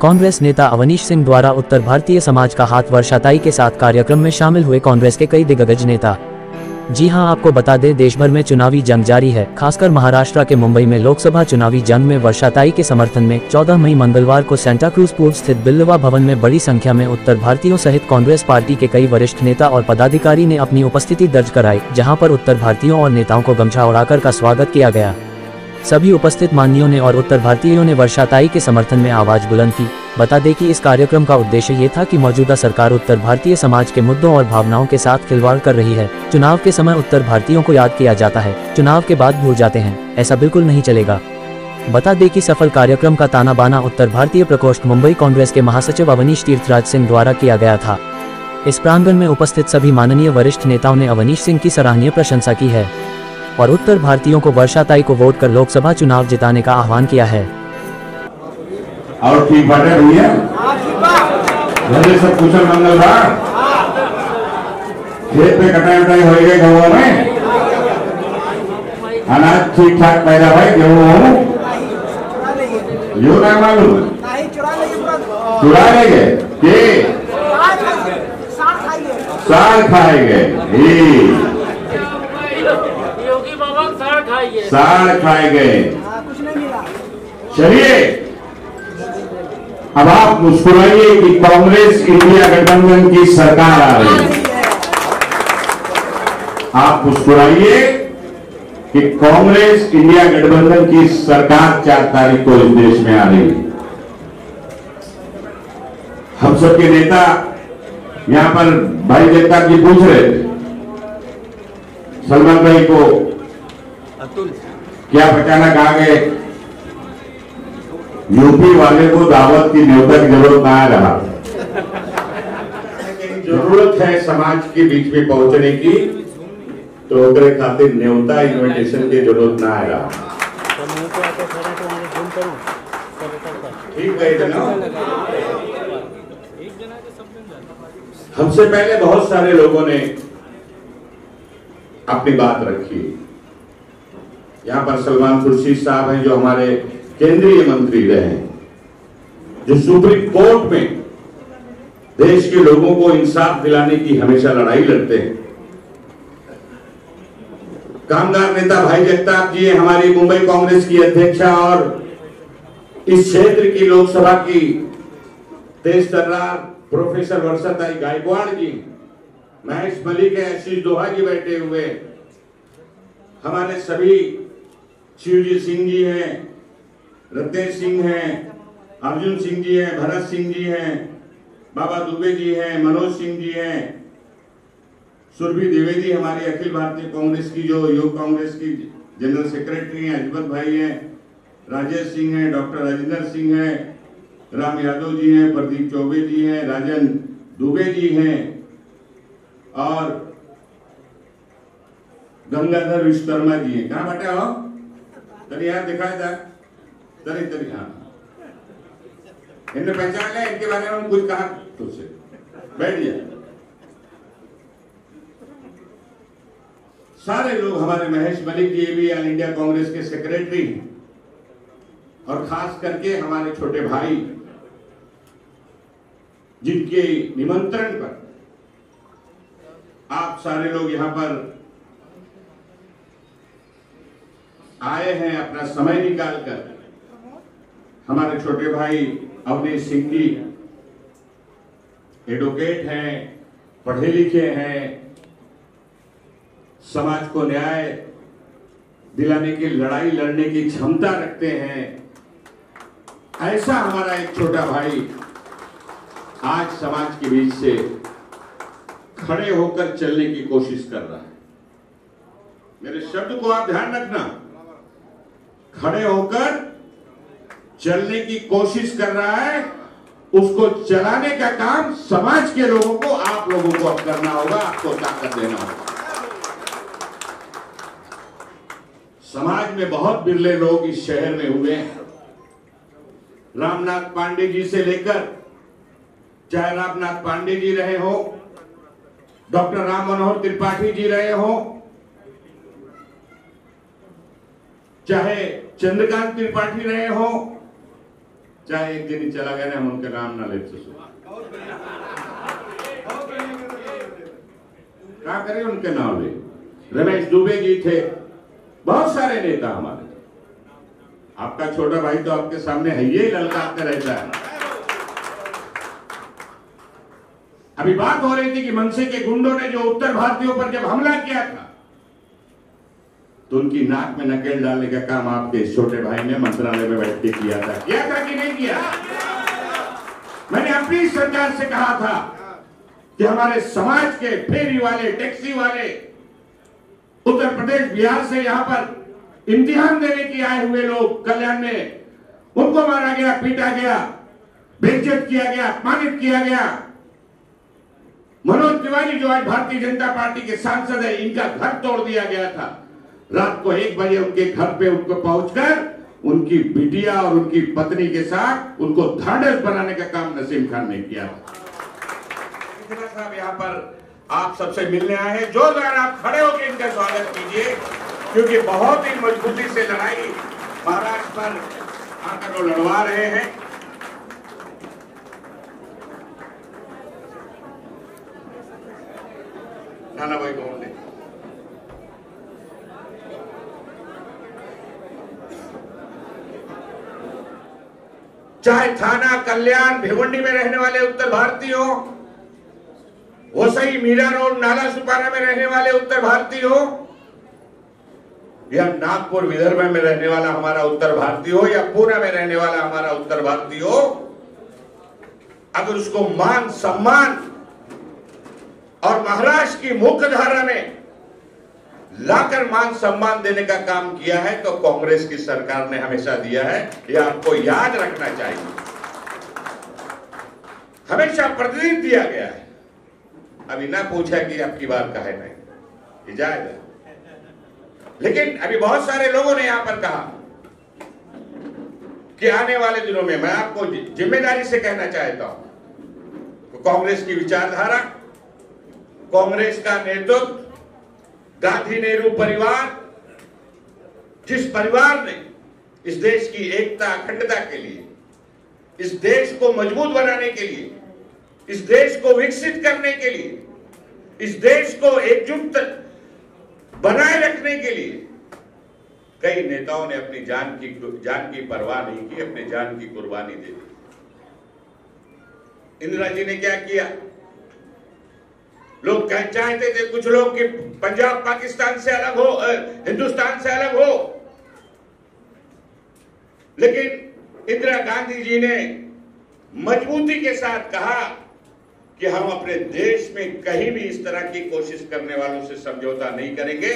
कांग्रेस नेता अवनीश सिंह द्वारा उत्तर भारतीय समाज का हाथ वर्षाताई के साथ कार्यक्रम में शामिल हुए कांग्रेस के कई दिग्गज नेता। जी हां, आपको बता दें, देश भर में चुनावी जंग जारी है। खासकर महाराष्ट्र के मुंबई में लोकसभा चुनावी जंग में वर्षाताई के समर्थन में 14 मई मंगलवार को सेंटा क्रूज पूर्व स्थित बिल्वा भवन में बड़ी संख्या में उत्तर भारतीयों सहित कांग्रेस पार्टी के कई वरिष्ठ नेता और पदाधिकारी ने अपनी उपस्थिति दर्ज कराई, जहां पर उत्तर भारतीयों और नेताओं को गमछा ओढ़ाकर का स्वागत किया गया। सभी उपस्थित माननीयों ने और उत्तर भारतीयों ने वर्षाताई के समर्थन में आवाज बुलंद की। बता दें कि इस कार्यक्रम का उद्देश्य ये था कि मौजूदा सरकार उत्तर भारतीय समाज के मुद्दों और भावनाओं के साथ खिलवाड़ कर रही है। चुनाव के समय उत्तर भारतीयों को याद किया जाता है, चुनाव के बाद भूल जाते हैं, ऐसा बिल्कुल नहीं चलेगा। बता दें कि सफल कार्यक्रम का ताना बाना उत्तर भारतीय प्रकोष्ठ मुंबई कांग्रेस के महासचिव अवनीश तीर्थराज सिंह द्वारा किया गया था। इस प्रांगण में उपस्थित सभी माननीय वरिष्ठ नेताओं ने अवनीश सिंह की सराहनीय प्रशंसा की है और उत्तर भारतीयों को वर्षाताई को वोट कर लोकसभा चुनाव जिताने का आह्वान किया है। और ठीक बात है भैया, घरे सब कुशल मंगल बा, खेत पे कटाई उटाई हो गई, गाँव में अनाज ठीक ठाक पैदा भाई, गेहूँ यो ना मालूम चुरा ले गए के साल खाएंगे, साल खाए गए। चलिए अब आप मुस्कुराइए कि कांग्रेस इंडिया गठबंधन की सरकार आ रही है। आप मुस्कुराइए कि कांग्रेस इंडिया गठबंधन की सरकार 4 तारीख को इस देश में आ रही है। हम सबके नेता यहां पर भाई जगताप जी पूछ रहे थे सलमान भाई को क्या अचानक आ गए। यूपी वाले को दावत की न्योता की जरूरत ना आ रहा, जरूरत है समाज के बीच में पहुंचने की, तो ओकरे खातिर न्योता इन्विटेशन की जरूरत ना आ रहा। ठीक है ना? हमसे पहले बहुत सारे लोगों ने अपनी बात रखी। यहाँ पर सलमान खुर्शीद साहब हैं जो हमारे केंद्रीय मंत्री रहे, जो सुप्रीम कोर्ट में देश के लोगों को इंसाफ दिलाने की हमेशा लड़ाई लड़ते हैं। कामगार नेता भाई जगताप जी हमारी मुंबई कांग्रेस की अध्यक्षा और इस क्षेत्र की लोकसभा की तेज तर्रार प्रोफेसर वर्षाताई गायकवाड़ जी, महेश मलिक है, आशीष दोहा जी बैठे हुए, हमारे सभी शिवजी सिंह जी हैं, रतेश सिंह हैं, अर्जुन सिंह जी हैं, भरत सिंह जी हैं, बाबा दुबे जी हैं, मनोज सिंह जी हैं, सुरभि द्विवेदी हमारी अखिल भारतीय कांग्रेस की जो युवा कांग्रेस की जनरल सेक्रेटरी हैं, अजमत भाई हैं, राजेश सिंह हैं, डॉक्टर राजेंद्र सिंह हैं, राम यादव जी हैं, प्रदीप चौबे जी हैं, राजन दुबे जी हैं और गंगाधर विश्वकर्मा जी हैं। कहाँ बैठे हो? तरी यार दिखाया था, तरी तरी हाँ, इन्हें पहचान लिया, इनके बारे में कुछ कहा तुझसे, बैठ गया। सारे लोग, हमारे महेश मलिक जी भी ऑल इंडिया कांग्रेस के सेक्रेटरी और खास करके हमारे छोटे भाई जिनके निमंत्रण पर आप सारे लोग यहां पर आए हैं अपना समय निकालकर। हमारे छोटे भाई अवनीश सिंह जी एडवोकेट हैं, पढ़े लिखे हैं, समाज को न्याय दिलाने की लड़ाई लड़ने की क्षमता रखते हैं। ऐसा हमारा एक छोटा भाई आज समाज के बीच से खड़े होकर चलने की कोशिश कर रहा है। मेरे शब्द को आप ध्यान रखना, खड़े होकर चलने की कोशिश कर रहा है। उसको चलाने का काम समाज के लोगों को, आप लोगों को अब करना होगा, आपको ताकत देना होगा। समाज में बहुत बिरले लोग इस शहर में हुए हैं। रामनाथ पांडे जी से लेकर, चाहे रामनाथ पांडे जी रहे हो, डॉक्टर राम मनोहर त्रिपाठी जी रहे हो, चाहे चंद्रकांत त्रिपाठी रहे हो, चाहे एक दिन ही चला गया ना, हम उनका नाम ना लेते क्या करें, उनके नाम ले। रमेश दुबे जी थे, बहुत सारे नेता हमारे। आपका छोटा भाई तो आपके सामने है, ये ललकारते रहता है। अभी बात हो रही थी कि मनसे के गुंडों ने जो उत्तर भारतीयों पर जब हमला किया था, तो उनकी नाक में नकेल डालने का काम आपके छोटे भाई ने मंत्रालय में बैठ के किया था कि नहीं किया? मैंने अपनी सरकार से कहा था कि हमारे समाज के फेरी वाले, टैक्सी वाले, उत्तर प्रदेश बिहार से यहां पर इम्तिहान देने के आए हुए लोग कल्याण में, उनको मारा गया, पीटा गया, बेइज्जत किया गया, अपमानित किया गया। मनोज तिवारी जो आज भारतीय जनता पार्टी के सांसद है, इनका घर तोड़ दिया गया था। रात को 1 बजे उनके घर पे उनको पहुंचकर उनकी बिटिया और उनकी पत्नी के साथ उनको ढांढस बनाने का काम नसीम खान ने किया। साहब यहाँ पर आप सबसे मिलने आए हैं, जोरदार आप खड़े होकर इनका स्वागत कीजिए, क्योंकि बहुत ही मजबूती से लड़ाई महाराष्ट्र पर आकर वो लड़वा रहे हैं। नाना भाई कौन ने चाहे थाना, कल्याण, भिवंडी में रहने वाले उत्तर भारतीय हो, वसई, मीरा रोड, नाला सुपारा में रहने वाले उत्तर भारतीय हो, या नागपुर विदर्भ में रहने वाला हमारा उत्तर भारतीय हो, या पुणे में रहने वाला हमारा उत्तर भारतीय हो, अगर उसको मान सम्मान और महाराष्ट्र की मुख्य धारा में लाकर मान सम्मान देने का काम किया है, तो कांग्रेस की सरकार ने हमेशा दिया है। यह आपको याद रखना चाहिए। हमेशा प्रतिनिधि दिया गया है। अभी ना पूछा कि आपकी बात का है नहीं, जाएगा। लेकिन अभी बहुत सारे लोगों ने यहां पर कहा कि आने वाले दिनों में, मैं आपको जिम्मेदारी से कहना चाहता हूं, तो कांग्रेस की विचारधारा, कांग्रेस का नेतृत्व, गांधी नेहरू परिवार, जिस परिवार ने इस देश की एकता, अखंडता के लिए, इस देश को मजबूत बनाने के लिए, इस देश को विकसित करने के लिए, इस देश को एकजुट बनाए रखने के लिए कई नेताओं ने अपनी जान की परवाह नहीं की, अपनी जान की कुर्बानी दे दी। इंदिरा जी ने क्या किया? लोग चाहते थे कुछ लोग कि पंजाब पाकिस्तान से अलग हो, हिंदुस्तान से अलग हो, लेकिन इंदिरा गांधी जी ने मजबूती के साथ कहा कि हम अपने देश में कहीं भी इस तरह की कोशिश करने वालों से समझौता नहीं करेंगे,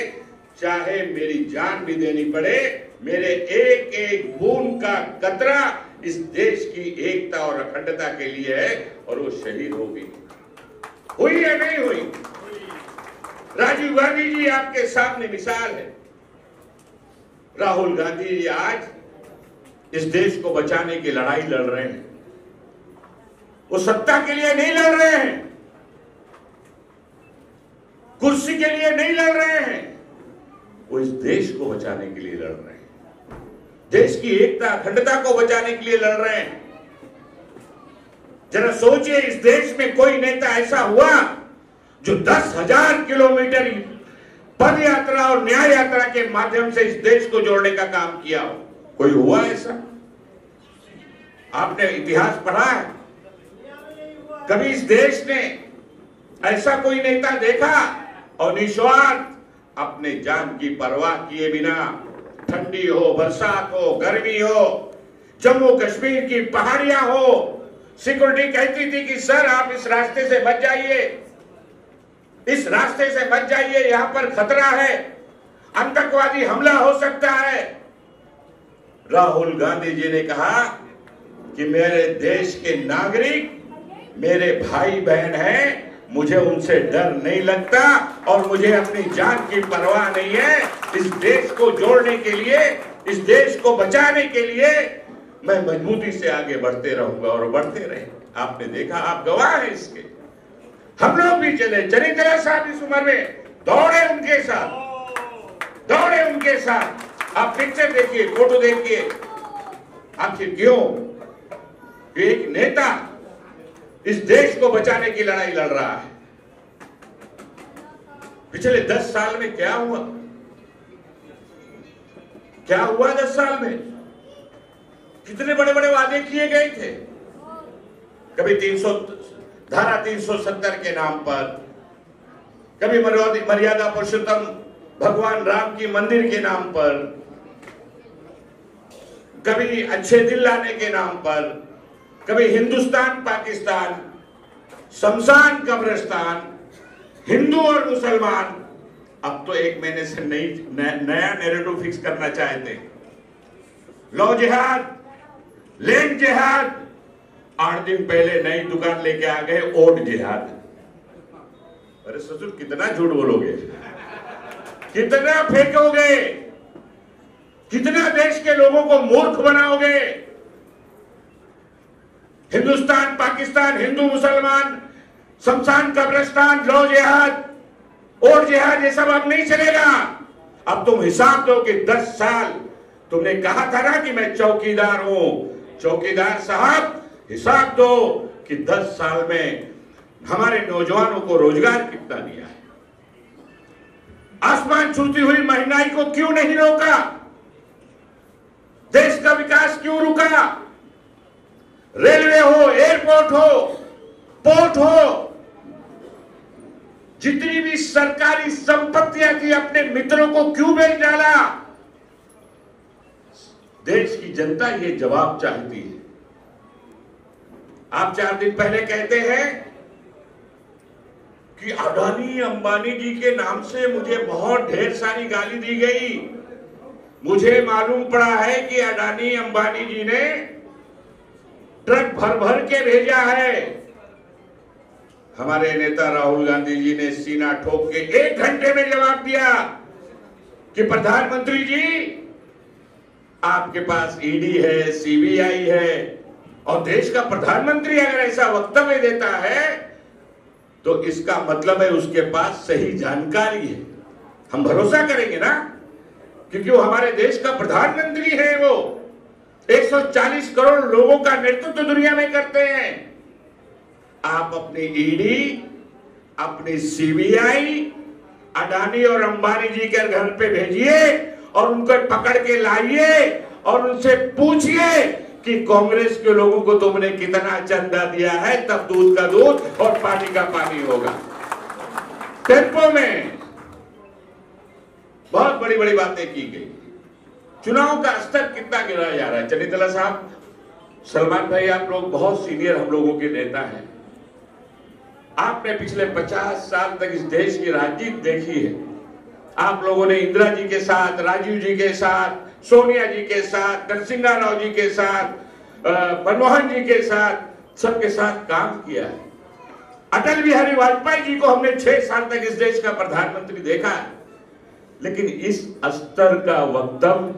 चाहे मेरी जान भी देनी पड़े। मेरे एक एक बूंद का कतरा इस देश की एकता और अखंडता के लिए है, और वो शहीद होगी। हुई या नहीं हुई? राजीव गांधी जी आपके सामने मिसाल है। राहुल गांधी जी आज इस देश को बचाने की लड़ाई लड़ रहे हैं। वो सत्ता के लिए नहीं लड़ रहे हैं, कुर्सी के लिए नहीं लड़ रहे हैं, वो इस देश को बचाने के लिए लड़ रहे हैं, देश की एकता अखंडता को बचाने के लिए लड़ रहे हैं। जरा सोचिए, इस देश में कोई नेता ऐसा हुआ जो 10,000 किलोमीटर पद यात्रा और न्याय यात्रा के माध्यम से इस देश को जोड़ने का काम किया हो? कोई हुआ ऐसा? आपने इतिहास पढ़ा है? कभी इस देश ने ऐसा कोई नेता देखा? और निस्वार्थ अपने जान की परवाह किए बिना, ठंडी हो, बरसात हो, गर्मी हो, जम्मू कश्मीर की पहाड़ियां हो, सिक्योरिटी कहती थी कि सर आप इस रास्ते से बच जाइए, इस रास्ते से बच जाइए, यहां पर खतरा है, आतंकवादी हमला हो सकता है। राहुल गांधी जी ने कहा कि मेरे देश के नागरिक मेरे भाई बहन हैं, मुझे उनसे डर नहीं लगता और मुझे अपनी जान की परवाह नहीं है। इस देश को जोड़ने के लिए, इस देश को बचाने के लिए मैं मजबूती से आगे बढ़ते रहूंगा, और बढ़ते रहे। आपने देखा, आप गवाह हैं इसके। हम लोग भी चले, चरित्रा साहब इस उम्र में दौड़े उनके साथ, दौड़े उनके साथ। आप पिक्चर देखिए, फोटो देखिए। आखिर क्यों? कि एक नेता इस देश को बचाने की लड़ाई लड़ रहा है। पिछले 10 साल में क्या हुआ? क्या हुआ 10 साल में? कितने बड़े बड़े वादे किए गए थे। कभी धारा 370 के नाम पर, कभी मर्यादा पुरुषोत्तम भगवान राम की मंदिर के नाम पर, कभी अच्छे दिल लाने के नाम पर, कभी हिंदुस्तान पाकिस्तान, शमशान कब्रिस्तान, हिंदू और मुसलमान। अब तो 1 महीने से नया नैरेटिव फिक्स करना चाहते हैं। लव जिहाद, लैंड जिहाद, 8 दिन पहले नई दुकान लेके आ गए, ओट जिहाद। अरे ससुर कितना झूठ बोलोगे, कितना फेंकोगे, कितना देश के लोगों को मूर्ख बनाओगे। हिंदुस्तान पाकिस्तान, हिंदू मुसलमान, शमशान कब्रिस्तान, लव जिहाद, और जिहाद, ये सब अब नहीं चलेगा। अब तुम हिसाब दो कि 10 साल तुमने कहा था ना कि मैं चौकीदार हूं। चौकीदार साहब, हिसाब दो कि 10 साल में हमारे नौजवानों को रोजगार कितना दिया है। आसमान छूती हुई महंगाई को क्यों नहीं रोका? देश का विकास क्यों रुका? रेलवे हो, एयरपोर्ट हो, पोर्ट हो, जितनी भी सरकारी संपत्तियां थी अपने मित्रों को क्यों बेच डाला? देश की जनता ये जवाब चाहती है। आप 4 दिन पहले कहते हैं कि अडानी अंबानी जी के नाम से मुझे बहुत ढेर सारी गाली दी गई। मुझे मालूम पड़ा है कि अडानी अंबानी जी ने ट्रक भर भर के भेजा है। हमारे नेता राहुल गांधी जी ने सीना ठोक के 1 घंटे में जवाब दिया कि प्रधानमंत्री जी, आपके पास ईडी है, सीबीआई है, और देश का प्रधानमंत्री अगर ऐसा वक्तव्य देता है तो इसका मतलब है उसके पास सही जानकारी है। हम भरोसा करेंगे ना, क्योंकि वो हमारे देश का प्रधानमंत्री है। वो 140 करोड़ लोगों का नेतृत्व दुनिया में करते हैं। आप अपनी ईडी, अपनी सीबीआई अडानी और अंबानी जी के घर पे भेजिए और उनको पकड़ के लाइए और उनसे पूछिए कि कांग्रेस के लोगों को तुमने कितना चंदा दिया है, तब दूध का दूध और पानी का पानी होगा। टेम्पो में बहुत बड़ी बड़ी बातें की गई। चुनाव का स्तर कितना गिराया जा रहा है। चनितला साहब, सलमान भाई, आप लोग बहुत सीनियर हम लोगों के नेता हैं। आपने पिछले 50 साल तक इस देश की राजनीति देखी है। आप लोगों ने इंदिरा जी के साथ, राजीव जी के साथ, सोनिया जी के साथ, नरसिंहा राव जी के साथ, मनमोहन जी के साथ, सबके साथ काम किया है। अटल बिहारी वाजपेयी जी को हमने 6 साल तक इस देश का प्रधानमंत्री देखा है। लेकिन इस स्तर का वक्तव्य,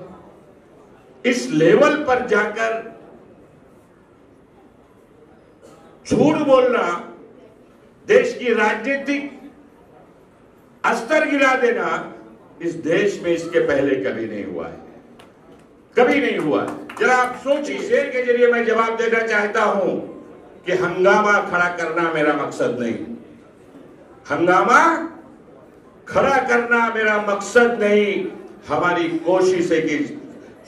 इस लेवल पर जाकर झूठ बोलना, देश की राजनीतिक स्तर गिरा देना, इस देश में इसके पहले कभी नहीं हुआ है, कभी नहीं हुआ। जरा आप सोचिए। शेर के जरिए मैं जवाब देना चाहता हूं कि हंगामा खड़ा करना मेरा मकसद नहीं। हंगामा खड़ा करना मेरा मकसद नहीं। हमारी कोशिश है कि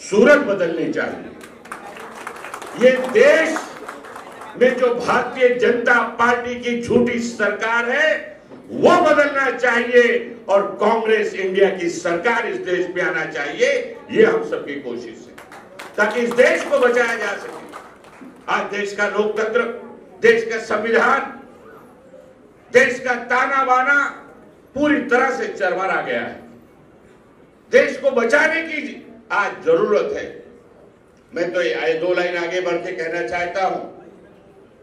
सूरत बदलनी चाहिए। ये देश में जो भारतीय जनता पार्टी की झूठी सरकार है वो बदलना चाहिए और कांग्रेस इंडिया की सरकार इस देश में आना चाहिए। ये हम सबकी कोशिश है ताकि इस देश को बचाया जा सके। आज देश का लोकतंत्र, देश का संविधान, देश का ताना बाना पूरी तरह से चरमरा गया है। देश को बचाने की आज जरूरत है। मैं तो 2 लाइन आगे बढ़ के कहना चाहता हूं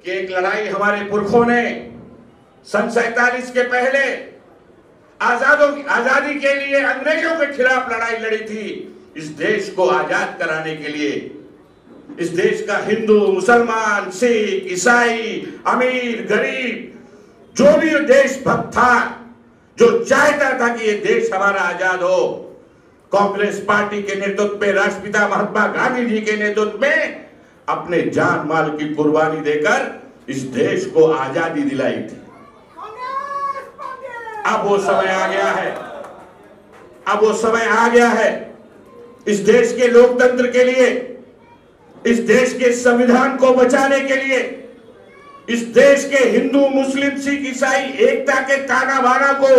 कि एक लड़ाई हमारे पुरखों ने सन 47 के पहले आजादी के लिए अंग्रेजों के खिलाफ लड़ाई लड़ी थी। इस देश को आजाद कराने के लिए इस देश का हिंदू, मुसलमान, सिख, ईसाई, अमीर, गरीब, जो भी देशभक्त था, जो चाहता था कि ये देश हमारा आजाद हो, कांग्रेस पार्टी के नेतृत्व में, राष्ट्रपिता महात्मा गांधी जी के नेतृत्व में अपने जान माल की कुर्बानी देकर इस देश को आजादी दिलाई थी। अब वो समय आ गया है, अब वो समय आ गया है इस देश के लोकतंत्र के लिए, इस देश के संविधान को बचाने के लिए, इस देश के हिंदू मुस्लिम सिख ईसाई एकता के ताना बाना को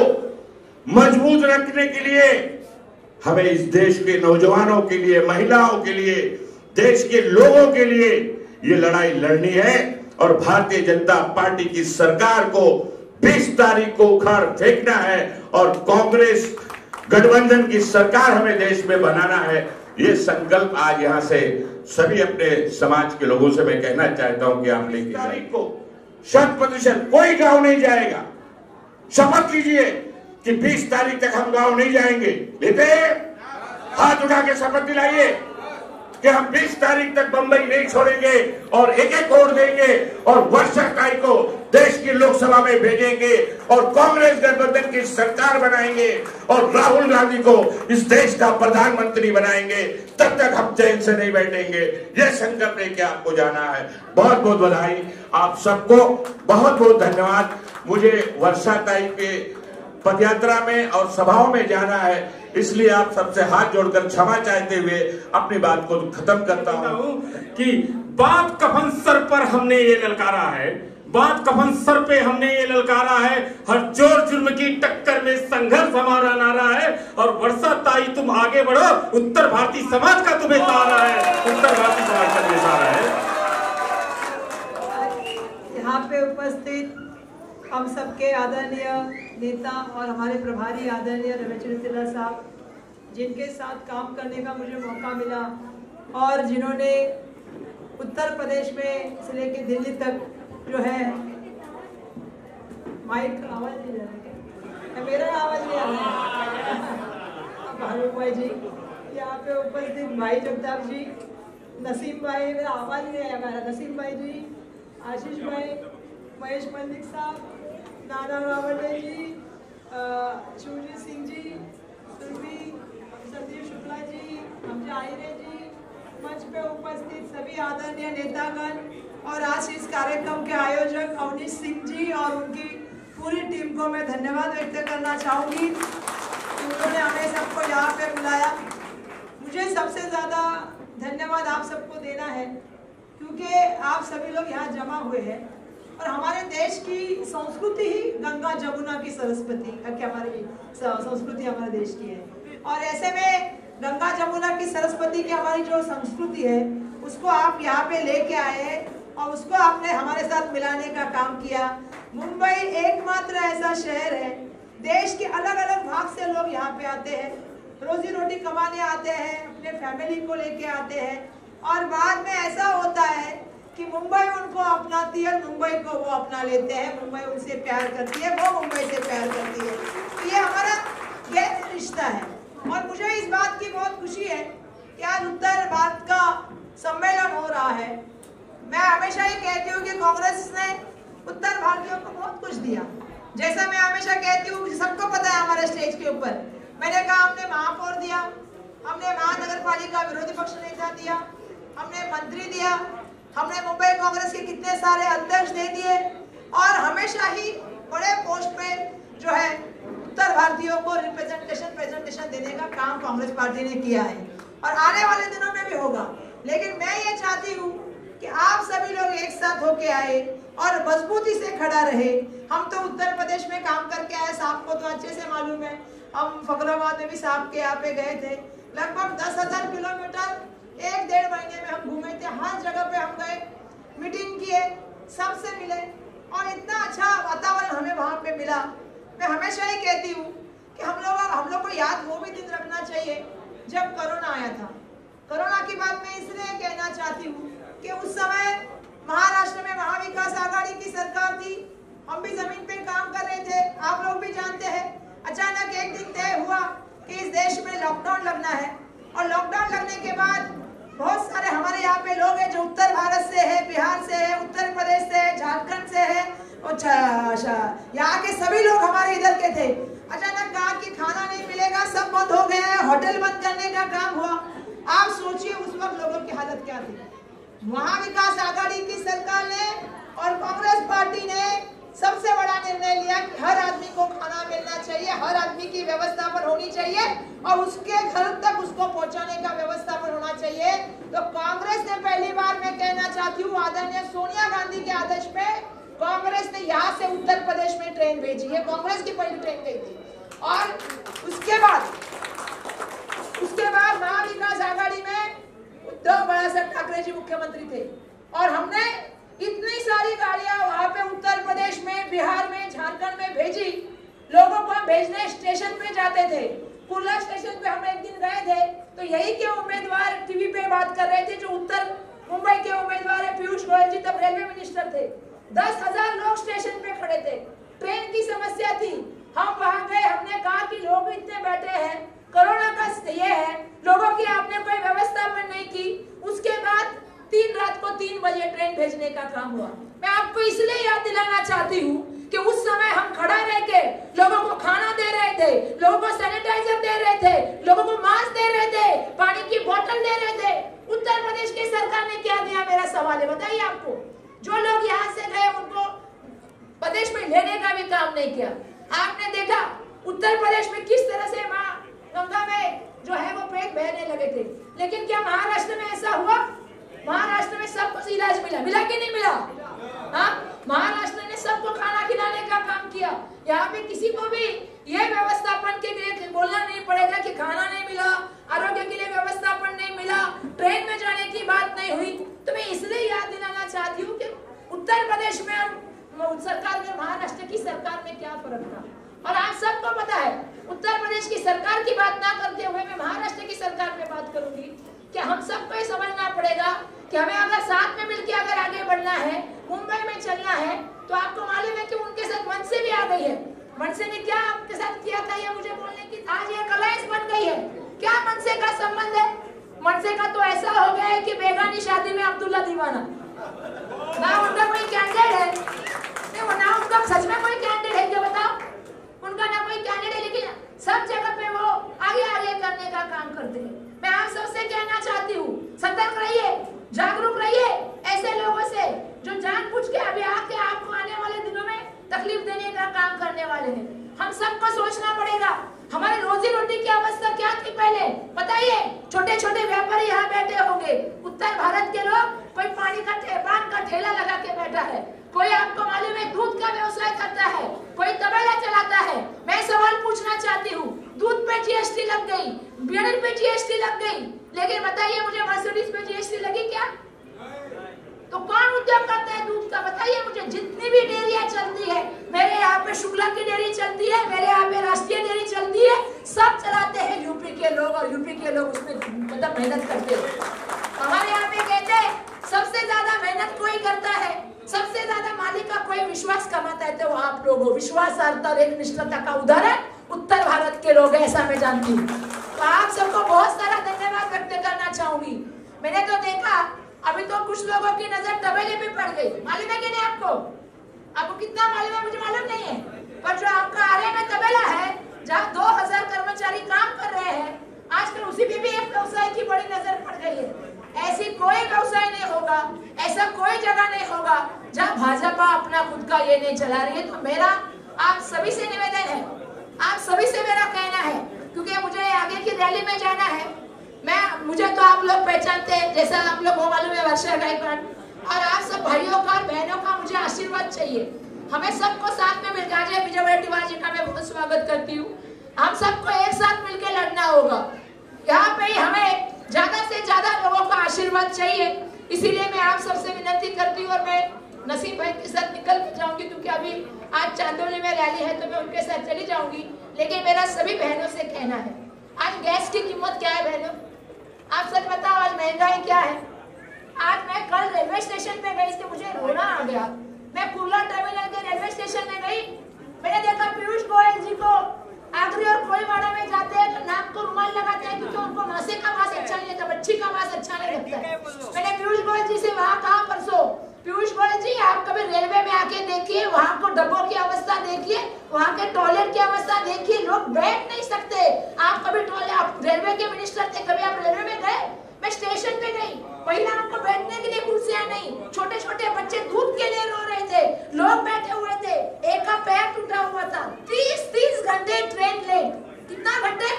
मजबूत रखने के लिए हमें इस देश के नौजवानों के लिए, महिलाओं के लिए, देश के लोगों के लिए ये लड़ाई लड़नी है। और भारतीय जनता पार्टी की सरकार को 20 तारीख को उखाड़ फेंकना है और कांग्रेस गठबंधन की सरकार हमें देश में बनाना है। ये संकल्प आज यहां से सभी अपने समाज के लोगों से मैं कहना चाहता हूं कि आप लेकिन तारीख को 100% कोई गांव नहीं जाएगा। शपथ लीजिए कि 20 तारीख तक हम गांव नहीं जाएंगे। लेते हाथ उठा के शपथ दिलाइए कि हम 20 तारीख तक बंबई नहीं छोड़ेंगे और एक एक वोट देंगे और वर्षा ताई को देश की लोकसभा में भेजेंगे और कांग्रेस गठबंधन की सरकार बनाएंगे और राहुल गांधी को इस देश का प्रधानमंत्री बनाएंगे। तब तक हम चैन से नहीं बैठेंगे। यह संकल्प लेके आपको जाना है। बहुत बहुत बधाई आप सबको, बहुत बहुत धन्यवाद। मुझे वर्षा ताई के पदयात्रा में और सभाओं में जाना है, इसलिए आप सबसे हाथ जोड़कर क्षमा चाहते हुए अपनी बात को खत्म करता हूं कि बात कफन सर पर हमने ये ललकारा है, बात कफन सर पे हमने ये ललकारा है। हर जोर जुर्म की टक्कर में संघर्ष हमारा नारा है। और वर्षा ताई तुम आगे बढ़ो, उत्तर भारतीय समाज का तुम्हें सहारा है, उत्तर भारतीय समाज का तुम्हें सहारा है। यहाँ पे उपस्थित हम सबके आदरणीय नेता और हमारे प्रभारी आदरणीय रमेश तिल्ला साहब, जिनके साथ काम करने का मुझे मौका मिला और जिन्होंने उत्तर प्रदेश में से लेकर दिल्ली तक जो है माइक का आवाज नहीं जा रहा है, मेरा आवाज नहीं आ रहा है। भालू भाई जी, यहाँ पे उपस्थित भाई जगताप जी, नसीम भाई, मेरा आवाज नहीं आया मेरा, नसीम भाई जी, आशीष भाई, महेश मल्लिक साहब, नाना रावले जी, शिवजी सिंह जी, सुरभि, संदीप शुक्ला जी, हमजा आहिरे जी, मंच पे उपस्थित सभी आदरणीय नेतागण और आज इस कार्यक्रम के आयोजक अवनीश सिंह जी और उनकी पूरी टीम को मैं धन्यवाद व्यक्त करना चाहूँगी कि उन्होंने हमें सबको यहाँ पे बुलाया। मुझे सबसे ज़्यादा धन्यवाद आप सबको देना है क्योंकि आप सभी लोग यहाँ जमा हुए हैं और हमारे देश की संस्कृति ही गंगा जमुना की सरस्वती की हमारी संस्कृति हमारे देश की है। और ऐसे में गंगा जमुना की सरस्वती की हमारी जो संस्कृति है उसको आप यहाँ पे लेके आए हैं और उसको आपने हमारे साथ मिलाने का काम किया। मुंबई एकमात्र ऐसा शहर है, देश के अलग अलग भाग से लोग यहाँ पे आते हैं, रोजी रोटी कमाने आते हैं, अपने फैमिली को लेके आते हैं और बाद में ऐसा होता है कि मुंबई उनको अपनाती है, मुंबई को वो अपना लेते हैं, मुंबई उनसे प्यार करती है, वो मुंबई से प्यार करती है। तो ये हमारा गहरा रिश्ता है और मुझे इस बात की बहुत खुशी है कि आज उत्तर भारत का सम्मेलन हो रहा है। मैं हमेशा ये कहती हूँ कि कांग्रेस ने उत्तर भारतीयों को बहुत कुछ दिया। जैसा मैं हमेशा कहती हूँ, सबको पता है हमारे स्टेज के ऊपर, मैंने कहा हमने महापौर दिया, हमने महानगर पालिका विरोधी पक्ष नेता दिया, हमने मंत्री दिया, हमने मुंबई कांग्रेस के कितने सारे अध्यक्ष दे दिए और हमेशा ही बड़े पोस्ट पे जो है उत्तर भारतीयों को प्रेजेंटेशन देने का काम कांग्रेस पार्टी ने किया है और आने वाले दिनों में भी होगा। लेकिन मैं ये चाहती हूँ कि आप सभी लोग एक साथ होके आए और मजबूती से खड़ा रहे। हम तो उत्तर प्रदेश में काम करके आए, साहब को तो अच्छे से मालूम है, हम फकराबाद में भी साहब के यहाँ पे गए थे, लगभग 10,000 किलोमीटर 1-1.5 महीने में हम घूमे थे, हर जगह पे हम गए, मीटिंग किए, सबसे मिले और इतना अच्छा वातावरण हमें वहाँ पे मिला। मैं हमेशा ही कहती हूँ कि हम लोग को याद वो भी दिन रखना चाहिए जब कोरोना आया था। कोरोना की बात मैं इसलिए कहना चाहती हूँ कि उस समय महाराष्ट्र में महाविकास आघाड़ी की सरकार थी, हम भी जमीन पे काम कर रहे थे, आप लोग भी जानते हैं। अचानक एक दिन तय हुआ कि इस देश में लॉकडाउन लगना है और लॉकडाउन लगने के बाद बहुत सारे हमारे यहाँ पे लोग हैं जो उत्तर भारत से है, बिहार से है, उत्तर प्रदेश से है, झारखंड से है, यहाँ के सभी लोग हमारे इधर के थे। अचानक कहा कि खाना नहीं मिलेगा, सब बंद हो गया है, होटल बंद करने का काम हुआ। आप सोचिए उस वक्त लोगों की हालत क्या थी। महाविकास आघाड़ी की सरकार ने और कांग्रेस पार्टी ने सबसे बड़ा निर्णय लिया कि हर आदमी को खाना मिलना चाहिए, हर आदमी की व्यवस्थापन होनी चाहिए और उसके घर तक उसको पहुंचाने का व्यवस्थापन होना चाहिए। तो कांग्रेस ने पहली बार, मैं कहना चाहती हूँ, आदरणीय सोनिया गांधी के आदेश पे कांग्रेस ने यहाँ से उत्तर प्रदेश में ट्रेन भेजी है। कांग्रेस की पहली ट्रेन गई थी और उसके बाद महाविकास आघाड़ी में उद्धव बाळासाहेब ठाकरे जी मुख्यमंत्री थे और हमने इतनी सारी गाड़ियां वहां पे उत्तर प्रदेश में, बिहार में, झारखंड में भेजी। लोगों को हम भेजने स्टेशन पे जाते थे। कुर्ला स्टेशन पे हम एक दिन गए थे तो यही के उम्मीदवार टीवी पे बात कर रहे थे, जो उत्तर मुंबई के उम्मीदवार है पीयूष गोयल जी, तब रेलवे मिनिस्टर थे। 10,000 लोग स्टेशन पे खड़े थे, ट्रेन की समस्या थी। हम वहां गए, हमने कहा कि लोग इतने बैठे हैं, कोरोना का ये है, लोगों की आपने कोई व्यवस्थापन नहीं की। उसके बाद रात को 3 बजे ट्रेन भेजने का काम हुआ। मैं आपको इसलिए याद दिलाना चाहती हूँ कि उस समय हम खड़ा रह के लोगों को खाना दे रहे थे, लोगों को सैनिटाइजर दे रहे थे, लोगों को मास्क दे रहे थे, पानी की बोतल दे रहे थे। उत्तर प्रदेश की सरकार ने क्या दिया, मेरा सवाल है, बताइए आपको। जो लोग यहाँ से गए उनको प्रदेश में लेने का भी काम नहीं किया। आपने देखा उत्तर प्रदेश में किस तरह से माँ गंगा में जो है वो पेट बहने लगे थे, लेकिन क्या महाराष्ट्र में ऐसा हुआ? महाराष्ट्र में सबको इलाज मिला कि नहीं मिला? हाँ, महाराष्ट्र ने सबको खाना खिलाने का काम किया। यहाँ पे किसी को भी ये व्यवस्थापन के लिए बोलना नहीं पड़ेगा कि खाना नहीं मिला, आरोग्य के लिए व्यवस्थापन नहीं मिला, ट्रेन में जाने की बात नहीं हुई। तो मैं इसलिए याद दिलाना चाहती हूँ कि उत्तर प्रदेश में सरकार में महाराष्ट्र की सरकार में क्या फर्क था। और आप सबको पता है, उत्तर प्रदेश की सरकार की बात ना करते हुए मैं महाराष्ट्र की सरकार में बात करूंगी कि हम सबको ये समझना पड़ेगा कि हमें अगर साथ में मिलकर अगर आगे बढ़ना है, मुंबई में चलना है, तो आपको मालूम है कि उनके साथ मनसे भी आ गई है। मनसे ने क्या आपके साथ किया था, ये मुझे बोलने की, आज एक अलायंस बन गई है। क्या मनसे का संबंध है? मनसे का तो ऐसा हो गया है कि बेगानी शादी में अब्दुल्ला दीवाना। ना उनका कोई कैंडिडेट है, ना उनका सच में कोई कैंडिडेट है, क्या बताओ? उनका ना कोई कैंडिडेट है, लेकिन सब जगह पे वो आगे आगे करने का काम करते हैं। मैं आप सबसे कहना चाहती हूँ, सतर्क रहिए, जागरूक रहिए ऐसे लोगों से जो जानबूझ के अभी आके आपको आने वाले दिनों में तकलीफ देने का काम करने वाले हैं। हम सबको सोचना पड़ेगा, हमारे रोजी रोटी की अवस्था क्या थी पहले, बताइए। छोटे छोटे व्यापारी यहाँ बैठे होंगे, उत्तर भारत के लोग, कोई पानी का पान का ठेला लगा के बैठा है, कोई आपको मालूम है दूध का व्यवसाय करता है, कोई तबेला चलाता है। मैं सवाल पूछना चाहती हूँ, दूध पे जीएसटी लग गई, बियर पे जीएसटी लग गई, लेकिन बताइए मुझे मर्सिडीज पे जीएसटी लगी क्या? तो कौन उद्योग करता है दूध का, बताइए मुझे। जितनी भी डेयरियां चलती है, मेरे यहाँ पे शुक्ला की डेयरी चलती है, मेरे यहाँ पे राष्ट्रीय डेयरी चलती है, सब चलाते हैं यूपी के लोग, और यूपी के लोग उसमें मतलब मेहनत करते हैं। हमारे यहाँ पे कहते हैं सबसे ज्यादा मेहनत कोई करता है, सबसे ज्यादा मालिक का कोई विश्वास कमाता है, तो वो आप लोग हो। विश्वासार्हता और एक निष्ठता का उदाहरण उत्तर भारत के लोग, ऐसा मैं जानती हूँ। तो आप सबको बहुत सारा धन्यवाद व्यक्त करना चाहूंगी। मैंने तो देखा अभी तो कुछ लोगों की नजर तबेले पे पड़ गई, मालूम है कि नहीं आपको? आपको कितना मालूम है मुझे मालूम नहीं है, पर जो आपका आरे में तबेला है, जहाँ 2000 कर्मचारी काम कर रहे हैं, आजकल उसी पे भी एक व्यवसाय की बड़ी नजर पड़ गई है। ऐसी कोई व्यवसाय नहीं होगा, ऐसा कोई जगह नहीं होगा जहाँ भाजपा अपना खुद का ये नहीं चला रही है। तो मेरा आप सभी से निवेदन है, आप सभी से मेरा कहना है, क्योंकि मुझे आगे की रैली में जाना है। मुझे तो आप लोग पहचानते हैं, जैसा आप लोग को मालूम है, वर्षा गायकवाड़, और आप सब भाइयों का और बहनों का मुझे आशीर्वाद चाहिए। हमें सबको साथ में मिलकर, आज विजय वडेट्टीवार जी का मैं बहुत स्वागत करती हूँ, हम सबको एक साथ मिलकर लड़ना होगा। यहाँ पे हमें ज्यादा से ज्यादा लोगों का आशीर्वाद चाहिए, इसीलिए मैं आप सबसे विनती करती हूँ। और मैं नसीम भाई के साथ निकल जाऊंगी, क्योंकि अभी आज चांदोली में रैली है, तो मैं उनके साथ चली जाऊंगी। लेकिन मेरा सभी बहनों से कहना है, आज गैस की कीमत क्या है बहनों? आप सच बताओ, आज महंगाई क्या है? आज मैं कल रेलवे स्टेशन पे गई थी, मुझे रोना आ गया। मैं कुर्ला टर्मिनल के रेलवे स्टेशन में गई, मैंने देखा पीयूष गोयल जी को आगरी और कोलवाड़ा में जाते हैं तो नाक को रुमाल लगाते हैं, क्योंकि उनको मासे का मांस अच्छा नहीं लगता, मच्छी का मांस अच्छा नहीं लगता है। मैंने पीयूष गोयल जी से वहाँ कहा परसों, पीयूष गोयल जी आप कभी रेलवे में आके देखिए, वहाँ को डब्बों की अवस्था देखिए, वहाँ के टॉयलेट की अवस्था देखिए, लोग बैठ नहीं सकते। आप कभी रेलवे के मिनिस्टर थे, कभी आप रेलवे में गए? मैं स्टेशन पे गई, महिलाओं को बैठने के लिए नहीं, छोटे छोटे बच्चे दूध के लिए रो रहे थे, लोग बैठे हुए थे, एक का पैर टूटा हुआ था। 30 घंटे ट्रेन लेट। कितना घंटे?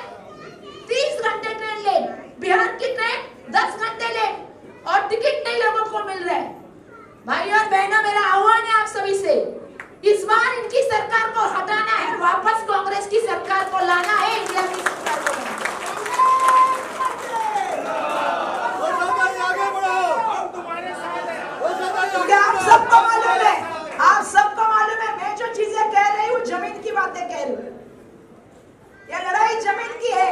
30 घंटे ट्रेन लेट। बिहार की ट्रेन 10 घंटे लेट और टिकट नहीं लोगों को मिल रहा है। भाई और बहनों, मेरा आह्वान है आप सभी से, इस बार इनकी सरकार को हटाना है, वापस कांग्रेस की सरकार को लाना है, इंडिया की सरकार को। आप सबको मालूम है मैं जो चीजें कह रही हूँ जमीन की बातें कह रही हूँ। ये लड़ाई जमीन की है।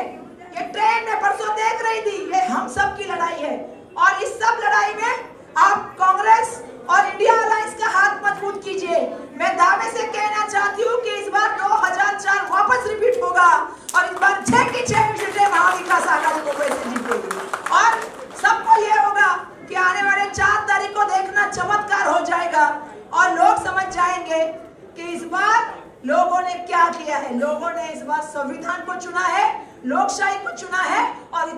ये ट्रेन में परसों देख रही थी, ये हम सब की लड़ाई है। और इस सब लड़ाई में आप कांग्रेस और इंडिया अलायंस का हाथ मजबूत कीजिए। मैं दावे से कहना चाहती हूँ कि इस बार 2004 वापस रिपीट होगा और इस बार 6 की 6 सीटें महाविकास आघाड़ी को पैसे जीतेगी। और सबको ये होगा कि आने वाले 4 तारीख को देखना चमत्कार हो जाएगा और लोग समझ जाएंगे कि इस बार लोगों ने क्या किया है। लोगों ने इस बार संविधान को चुना है, लोकशाही को चुना है और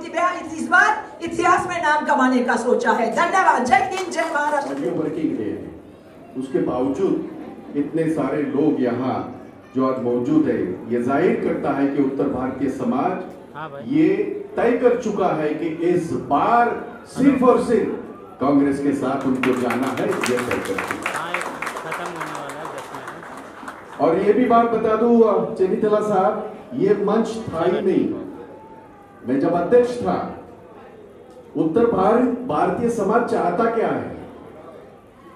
इस बार इतिहास में नाम कमाने का सोचा है। धन्यवाद। जय हिंद, जय महाराष्ट्र। उसके बावजूद इतने सारे लोग यहाँ जो आज मौजूद है, ये जाहिर करता है कि उत्तर भारतीय समाज ये तय कर चुका है कि इस बार सिर्फ और सिर्फ कांग्रेस के साथ उनको जाना है। ये तय कर चुका है। और ये भी बात बता दूं चेनितला साहब, ये मंच था ही नहीं। मैं जब अध्यक्ष था, उत्तर भारतीय समाज चाहता क्या है?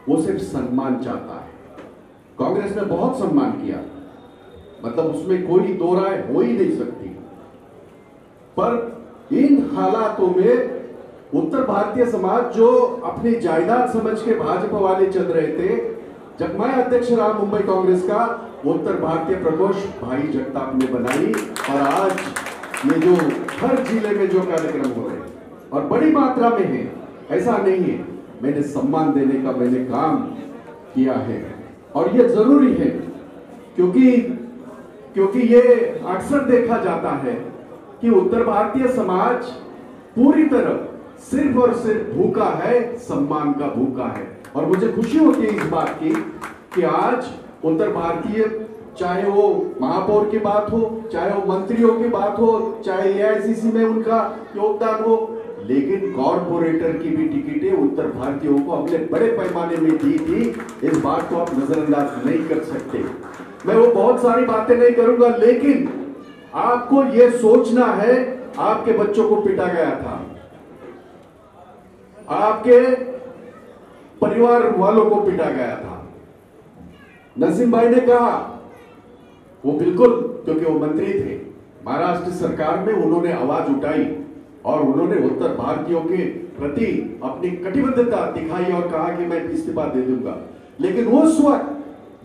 वो सिर्फ सम्मान चाहता है। कांग्रेस ने बहुत सम्मान किया, मतलब उसमें कोई दो राय हो ही नहीं सकती। पर इन हालातों में उत्तर भारतीय समाज जो अपनी जायदाद समझ के भाजपा वाले चल रहे थे, जब मैं अध्यक्ष रहा मुंबई कांग्रेस का, उत्तर भारतीय प्रकोष्ठ भाई जगताप ने बनाई। और आज ये जो हर जिले में जो कार्यक्रम हो रहे हैं और बड़ी मात्रा में है, ऐसा नहीं है, मैंने सम्मान देने का मैंने काम किया है। और ये जरूरी है क्योंकि ये अक्सर देखा जाता है कि उत्तर भारतीय समाज पूरी तरह सिर्फ और सिर्फ भूखा है, सम्मान का भूखा है। और मुझे खुशी होती है इस बात की कि आज उत्तर भारतीय, चाहे वो महापौर की बात हो, चाहे वो मंत्रियों की बात हो, चाहे एआईसीसी में उनका योगदान हो, लेकिन कॉर्पोरेटर की भी टिकटें उत्तर भारतीयों को अपने बड़े पैमाने में दी थी। इस बात को आप नजरअंदाज नहीं कर सकते। मैं वो बहुत सारी बातें नहीं करूंगा, लेकिन आपको ये सोचना है, आपके बच्चों को पीटा गया था, आपके परिवार वालों को पीटा गया था। नसीम भाई ने कहा, वो बिल्कुल, क्योंकि वो मंत्री थे महाराष्ट्र सरकार में, उन्होंने आवाज उठाई और उन्होंने उत्तर भारतीयों के प्रति अपनी कटिबद्धता दिखाई और कहा कि मैं इस्तीफा दे दूंगा। लेकिन उस वक्त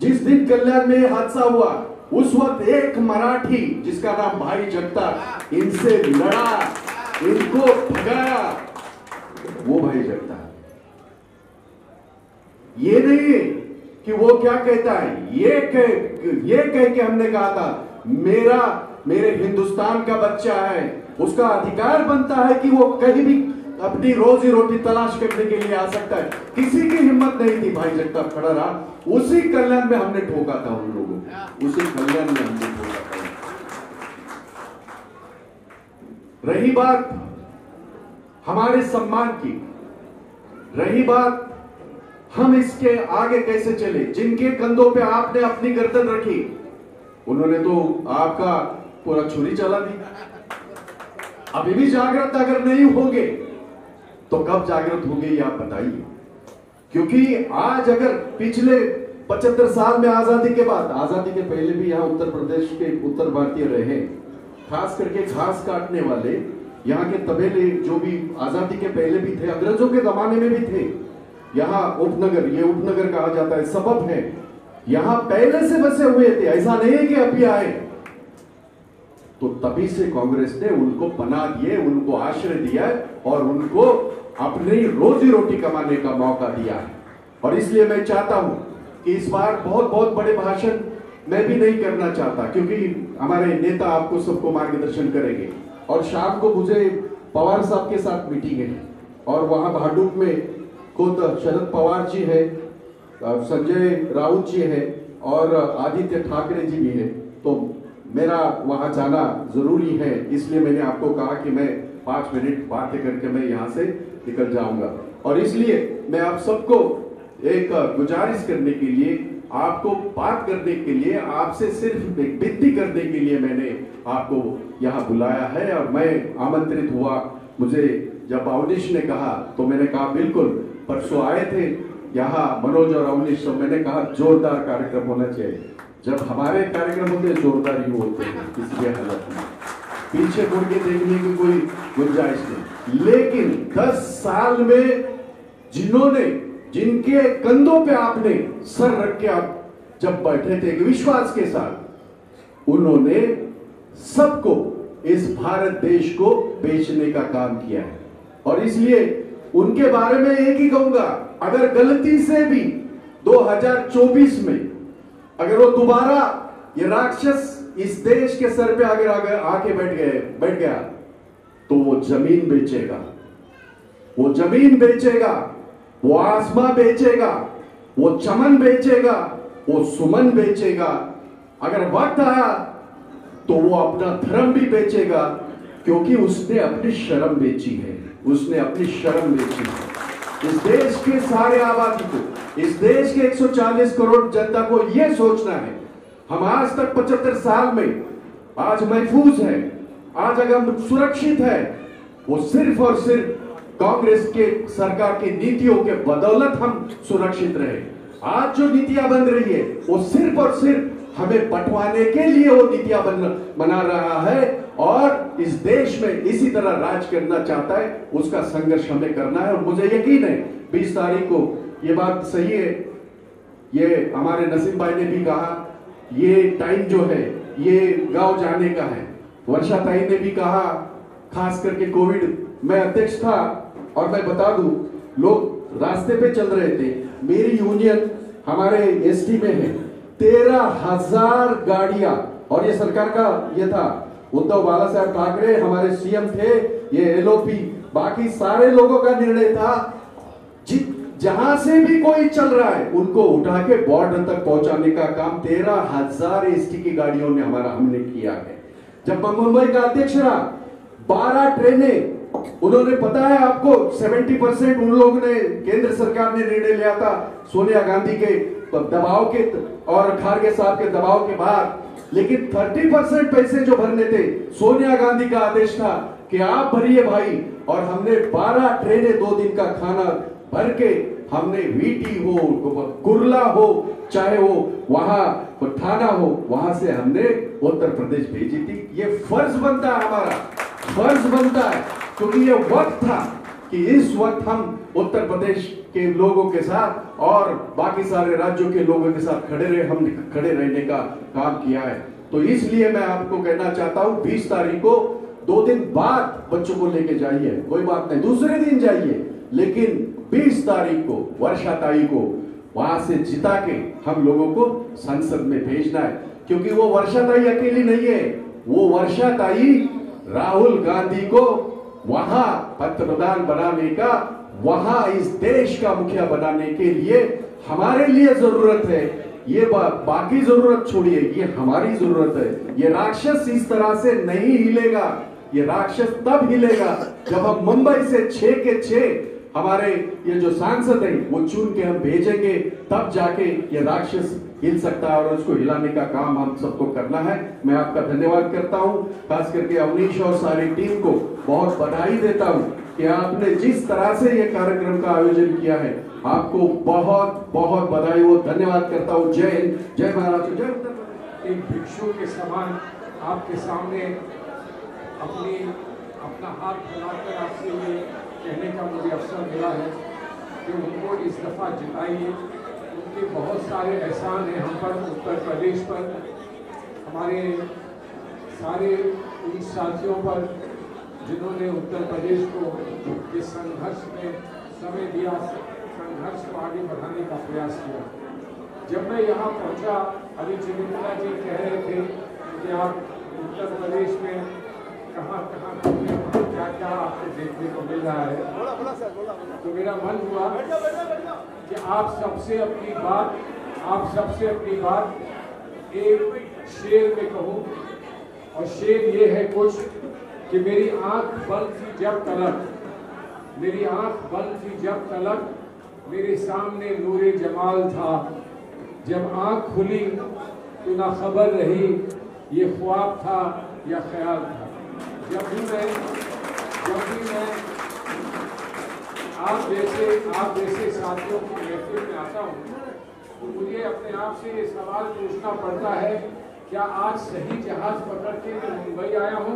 जिस दिन कल्याण में हादसा हुआ, उस वक्त एक मराठी जिसका नाम भाई जगताप, इनसे लड़ा, इनको भगाया, वो भाई जगताप। ये नहीं कि वो क्या कहता है, ये कह के हमने कहा था मेरे हिंदुस्तान का बच्चा है, उसका अधिकार बनता है कि वो कहीं भी अपनी रोजी रोटी तलाश करने के लिए आ सकता है। किसी की हिम्मत नहीं थी, भाई जगताप खड़ा रहा। उसी कल्याण में हमने ठोका था उन लोगों को, उसी कल्याण में हमने ठोका था। रही बात हमारे सम्मान की, रही बात हम इसके आगे कैसे चले, जिनके कंधों पे आपने अपनी गर्दन रखी, उन्होंने तो आपका पूरा छुरी चला दी। अभी भी जागृत अगर नहीं होंगे तो कब जागृत होंगे ये आप बताइए। क्योंकि आज अगर पिछले 75 साल में आजादी के बाद, आजादी के पहले भी यहाँ उत्तर प्रदेश के उत्तर भारतीय रहे, खास करके घास काटने वाले यहाँ के तबेले जो भी आजादी के पहले भी थे, अंग्रेजों के जमाने में भी थे। यहाँ उपनगर, ये उपनगर कहा जाता है, सबब है, यहाँ पहले से बसे हुए थे, ऐसा नहीं है कि अभी आए। तो तभी से कांग्रेस ने उनको पनाह दिए, उनको आश्रय दिया और उनको अपनी रोजी रोटी कमाने का मौका दिया है। और इसलिए मैं चाहता हूं कि इस बार बहुत बड़े भाषण मैं भी नहीं करना चाहता, क्योंकि हमारे नेता आपको सबको मार्गदर्शन करेंगे। और शाम को मुझे पवार साहब के साथ मीटिंग है और वहां भाडुप में खुद शरद पवार जी है, संजय राउत जी है और आदित्य ठाकरे जी भी है। तो मेरा वहां जाना जरूरी है, इसलिए मैंने आपको कहा कि मैं 5 मिनट बातें करके मैं यहाँ से निकल जाऊंगा। और इसलिए मैं आप सबको एक गुजारिश करने के लिए, आपको बात करने के लिए, आपसे सिर्फ एक विनती करने के लिए मैंने आपको यहाँ बुलाया है। और मैं आमंत्रित हुआ, मुझे जब अवनीश ने कहा तो मैंने कहा बिल्कुल, परसों आए थे यहाँ मनोज और अवनीश, तो मैंने कहा जोरदार कार्यक्रम होना चाहिए। जब हमारे कार्यक्रम होते जोरदार ही होते हैं, किसी के हालत में पीछे मुड़ के देखने की कोई गुंजाइश नहीं। लेकिन 10 साल में जिनके कंधों पे आपने सर रख के आप जब बैठे थे विश्वास के साथ, उन्होंने सबको इस भारत देश को बेचने का काम किया है। और इसलिए उनके बारे में एक ही कहूंगा, अगर गलती से भी 2024 में अगर वो दोबारा ये राक्षस इस देश के सर पे अगर आके बैठ गया तो वो जमीन बेचेगा, वो जमीन बेचेगा, वो आसमां बेचेगा, वो चमन बेचेगा, वो सुमन बेचेगा। अगर वक्त आया तो वो अपना धर्म भी बेचेगा, क्योंकि उसने अपनी शर्म बेची है, उसने अपनी शर्म बेची है। इस देश के सारे आबादी को, इस देश के 140 करोड़ जनता को यह सोचना है, हम आज तक 75 साल में आज महफूज है, आज अगर हम सुरक्षित है, वो सिर्फ और सिर्फ कांग्रेस के सरकार की नीतियों के बदौलत हम सुरक्षित रहे। आज जो नीतियां बन रही है वो सिर्फ और सिर्फ हमें बंटवाने के लिए वो नीतियां बना रहा है, और इस देश में इसी तरह राज करना चाहता है। उसका संघर्ष हमें करना है। और मुझे यकीन है 20 तारीख को ये बात सही है, ये हमारे नसीम भाई ने भी कहा, ये टाइम जो है ये गांव जाने का है। वर्षा ताई ने भी कहा, खास करके कोविड में अध्यक्ष था, और मैं बता दूं लोग रास्ते पे चल रहे थे, मेरी यूनियन हमारे एसटी में है 13,000 गाड़ियां, और ये सरकार का ये था, उद्धव बाला साहब ठाकरे हमारे सीएम थे, ये एलओपी बाकी सारे लोगों का निर्णय था, जहां से भी कोई चल रहा है उनको उठा के बॉर्डर तक पहुंचाने का काम 13,000 एसटी की गाड़ियों ने हमने किया है। जब मैं मुंबई का अध्यक्ष रहा, 12 ट्रेनें, उन्होंने पता है आपको 70% उन लोगों ने, केंद्र सरकार ने निर्णय लिया था सोनिया गांधी के दबाव के और खारगे साहब के दबाव के बाद, लेकिन 30% पैसे जो भरने थे, सोनिया गांधी का आदेश था कि आप भरिए भाई, और हमने 12 ट्रेनें 2 दिन का खाना भर के हमने वीटी हो, कुर्ला हो, चाहे वो वहां थाना हो, वहां से हमने उत्तर प्रदेश भेजी थी। ये फर्ज बनता है, हमारा फर्ज बनता है, क्योंकि ये वक्त था कि इस वक्त हम उत्तर प्रदेश के लोगों के साथ और बाकी सारे राज्यों के लोगों के साथ हम खड़े रहने का काम किया है। तो इसलिए मैं आपको कहना चाहता हूं 20 तारीख को 2 दिन बाद बच्चों को लेके जाइए, कोई बात नहीं, दूसरे दिन जाइए, लेकिन 20 तारीख को वर्षा ताई को वहां से जिता के हम लोगों को संसद में भेजना है। क्योंकि वो वर्षा ताई अकेली नहीं है, वो वर्षा ताई राहुल गांधी को वहां पंतप्रधान बनाने का, वहां इस देश का मुखिया बनाने के लिए हमारे लिए जरूरत है। ये बाकी जरूरत छोड़िए, ये हमारी जरूरत है। ये राक्षस इस तरह से नहीं हिलेगा, ये राक्षस तब हिलेगा जब हम मुंबई से 6 के 6 हमारे ये जो सांसद हैं वो चुन के हम भेजेंगे, तब जाके ये राक्षस हिल सकता है, और उसको हिलाने का काम हम सबको करना है। मैं आपका धन्यवाद करता हूं, खास करके अवनीश और सारी टीम को बहुत बधाई देता हूं कि आपने जिस तरह से ये कार्यक्रम का आयोजन किया है, आपको बहुत बहुत बधाई हो, धन्यवाद करता हूं। जय हिंद, जय महाराष्ट्र, जय उत्तर प्रदेश। एक भिक्षु के समान आपके सामने अपना हाथ फैलाकर आपसे ये कहने का मुझे अवसर मिला है कि उनको इस दफ़ा जिताइए। उनके बहुत सारे एहसान हैं हम पर, उत्तर प्रदेश पर, हमारे सारे उन साथियों पर जिन्होंने उत्तर प्रदेश को इस संघर्ष में समय दिया, संघर्ष को आगे बढ़ाने का प्रयास किया। जब मैं यहाँ पहुँचा, अभी चिमित्रा जी कह रहे थे कि आप उत्तर प्रदेश में कहाँ कहाँ क्या क्या आपको देखने को मिल रहा है, तो मेरा मन हुआ कि आप सबसे अपनी बात एक शेर में कहूँ। और शेर ये है कुछ कि मेरी आंख बंद थी जब तलक मेरे सामने नूरे जमाल था, जब आंख खुली तो ना खबर रही ये ख्वाब था या ख्याल था। जब भी मैं आप जैसे साथियों की महफिल में आता हूँ तो मुझे अपने आप से ये सवाल पूछना पड़ता है, क्या आज सही जहाज पकड़ के मैं मुंबई आया हूँ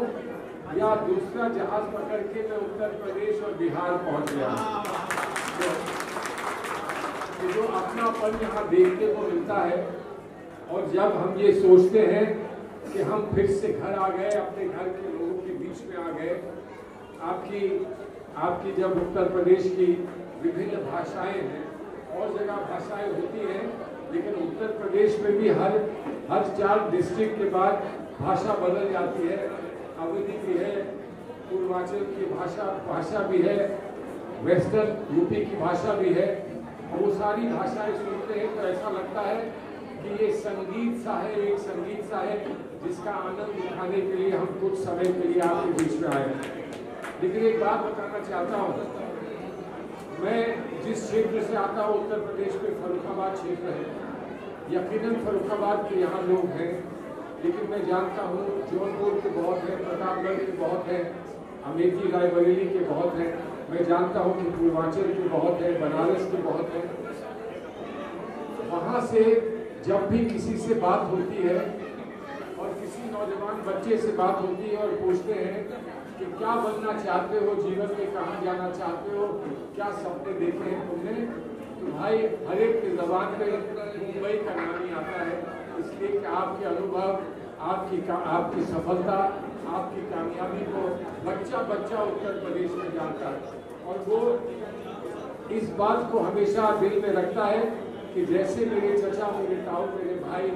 या दूसरा जहाज पकड़ के मैं उत्तर प्रदेश और बिहार पहुँच गया हूँ। तो जो अपनापन यहाँ देखने को मिलता है, और जब हम ये सोचते हैं कि हम फिर से घर आ गए, अपने घर के लोगों के बीच में आ गए। आपकी जब उत्तर प्रदेश की विभिन्न भाषाएं हैं, और जगह भाषाएं होती हैं, लेकिन उत्तर प्रदेश में भी हर 4 डिस्ट्रिक्ट के बाद भाषा बदल जाती है। अवधी भी है, पूर्वांचल की भाषा भी है, वेस्टर्न यूपी की भाषा भी है। और वो सारी भाषाएं सुनते हैं तो ऐसा लगता है कि ये एक संगीत सा है जिसका आनंद उठाने के लिए हम कुछ समय के लिए आपके बीच में आए हैं। लेकिन एक बात बताना चाहता हूँ, मैं जिस क्षेत्र से आता हूँ उत्तर प्रदेश में फर्रुखाबाद क्षेत्र है। यकीनन फर्रुखाबाद के यहाँ लोग हैं, लेकिन मैं जानता हूँ जौनपुर के बहुत हैं, प्रतापगढ़ के बहुत हैं, अमेठी रायबरेली के बहुत हैं। मैं जानता हूँ कि पूर्वांचल के बहुत हैं, बनारस के बहुत हैं। वहाँ से जब भी किसी से बात होती है और किसी नौजवान बच्चे से बात होती है और पूछते हैं कि क्या बनना चाहते हो जीवन में, कहाँ जाना चाहते हो, क्या सपने देखे हैं तुमने, तो भाई हर एक की ज़बान पे मुंबई का नाम ही आता है। इसलिए कि आपके अनुभव, आपकी सफलता, आपकी कामयाबी को बच्चा उत्तर प्रदेश में जानता है। और वो इस बात को हमेशा दिल में रखता है कि जैसे मेरे चचा, मेरे ताऊ, मेरे भाई,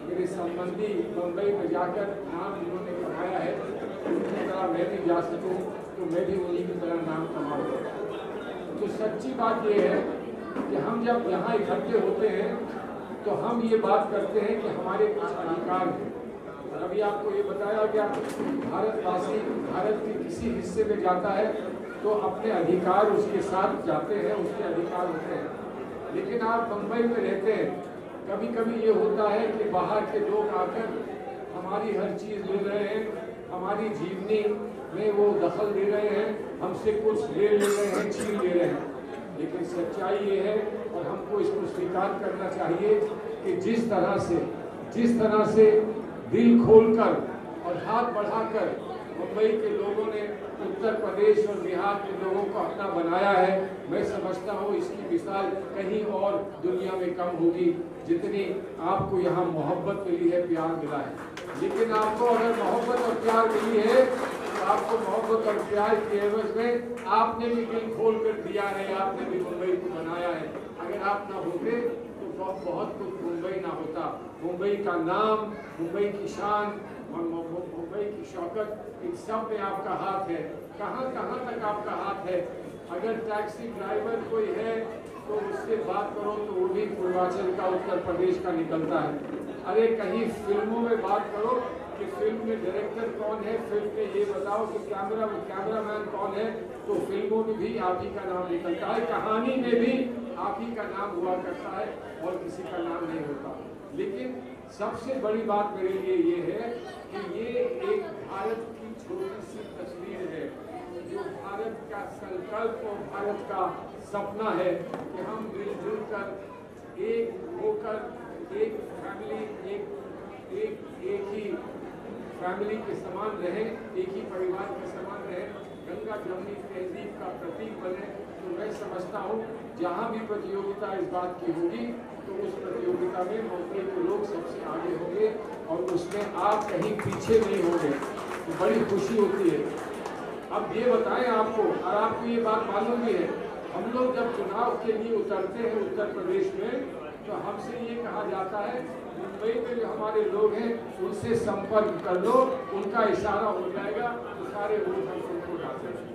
मेरे संबंधी मुंबई में जाकर नाम जिन्होंने कमाया है, उनकी तरह मैं भी जा सकूं तो मैं भी उन्हीं की तरह नाम कमाऊँ। तो सच्ची बात ये है कि हम जब यहाँ इकट्ठे होते हैं तो हम ये बात करते हैं कि हमारे कुछ अधिकार हैं। अभी आपको ये बताया गया, भारतवासी भारत के किसी हिस्से में जाता है तो अपने अधिकार उसके साथ जाते हैं, उसके अधिकार होते हैं। लेकिन आप मुंबई में रहते हैं, कभी कभी ये होता है कि बाहर के लोग आकर हमारी हर चीज़ ले रहे हैं, हमारी जीवनी में वो दखल दे रहे हैं, हमसे कुछ ले रहे हैं, छीन ले रहे हैं। लेकिन सच्चाई ये है, और हमको इसको स्वीकार करना चाहिए कि जिस तरह से दिल खोलकर और हाथ बढ़ाकर मुंबई के लोगों ने उत्तर प्रदेश और बिहार के लोगों को अपना बनाया है, मैं समझता हूँ इसकी मिसाल कहीं और दुनिया में कम होगी जितनी आपको यहाँ मोहब्बत मिली है, प्यार मिला है। लेकिन आपको अगर मोहब्बत और प्यार मिली है तो आपको मोहब्बत और प्यार के एवज में आपने भी दिल खोल कर दिया है, आपने भी मुंबई को बनाया है। अगर आप ना होते तो बहुत कुछ मुंबई ना होता। मुंबई का नाम, मुंबई की शान और मुंबई की शौकत, इन सब में आपका हाथ है। कहाँ तक आपका हाथ है। अगर टैक्सी ड्राइवर कोई है तो उससे बात करो तो वो भी पूर्वांचल का, उत्तर प्रदेश का निकलता है। अरे कहीं फिल्मों में बात करो कि फिल्म में डायरेक्टर कौन है, फिल्म में ये बताओ कि कैमरामैन कौन है, तो फिल्मों में भी आप ही का नाम निकलता है, कहानी में भी आप ही का नाम हुआ करता है और किसी का नाम नहीं होता। लेकिन सबसे बड़ी बात मेरे लिए ये है कि ये एक भारत की छोटी सी तस्वीर है, जो भारत का संकल्प और भारत का सपना है कि हम मिलजुल कर एक होकर एक फैमिली, एक ही फैमिली के समान रहें, एक ही परिवार के समान रहें, गंगा जमुनी तहजीब का प्रतीक बने। तो मैं समझता हूँ जहाँ भी प्रतियोगिता इस बात की होगी तो उस प्रतियोगिता में मुंबई के लोग सबसे आगे होंगे और उसमें आप कहीं पीछे नहीं होंगे, तो बड़ी खुशी होती है। अब ये बताएं आपको, और आपको ये बात मालूम भी है, हम लोग जब चुनाव के लिए उतरते हैं उत्तर प्रदेश में तो हमसे ये कहा जाता है मुंबई में जो हमारे लोग हैं उनसे संपर्क कर लो, उनका इशारा हो जाएगा तो सारे वोट हम उनको डालते हैं।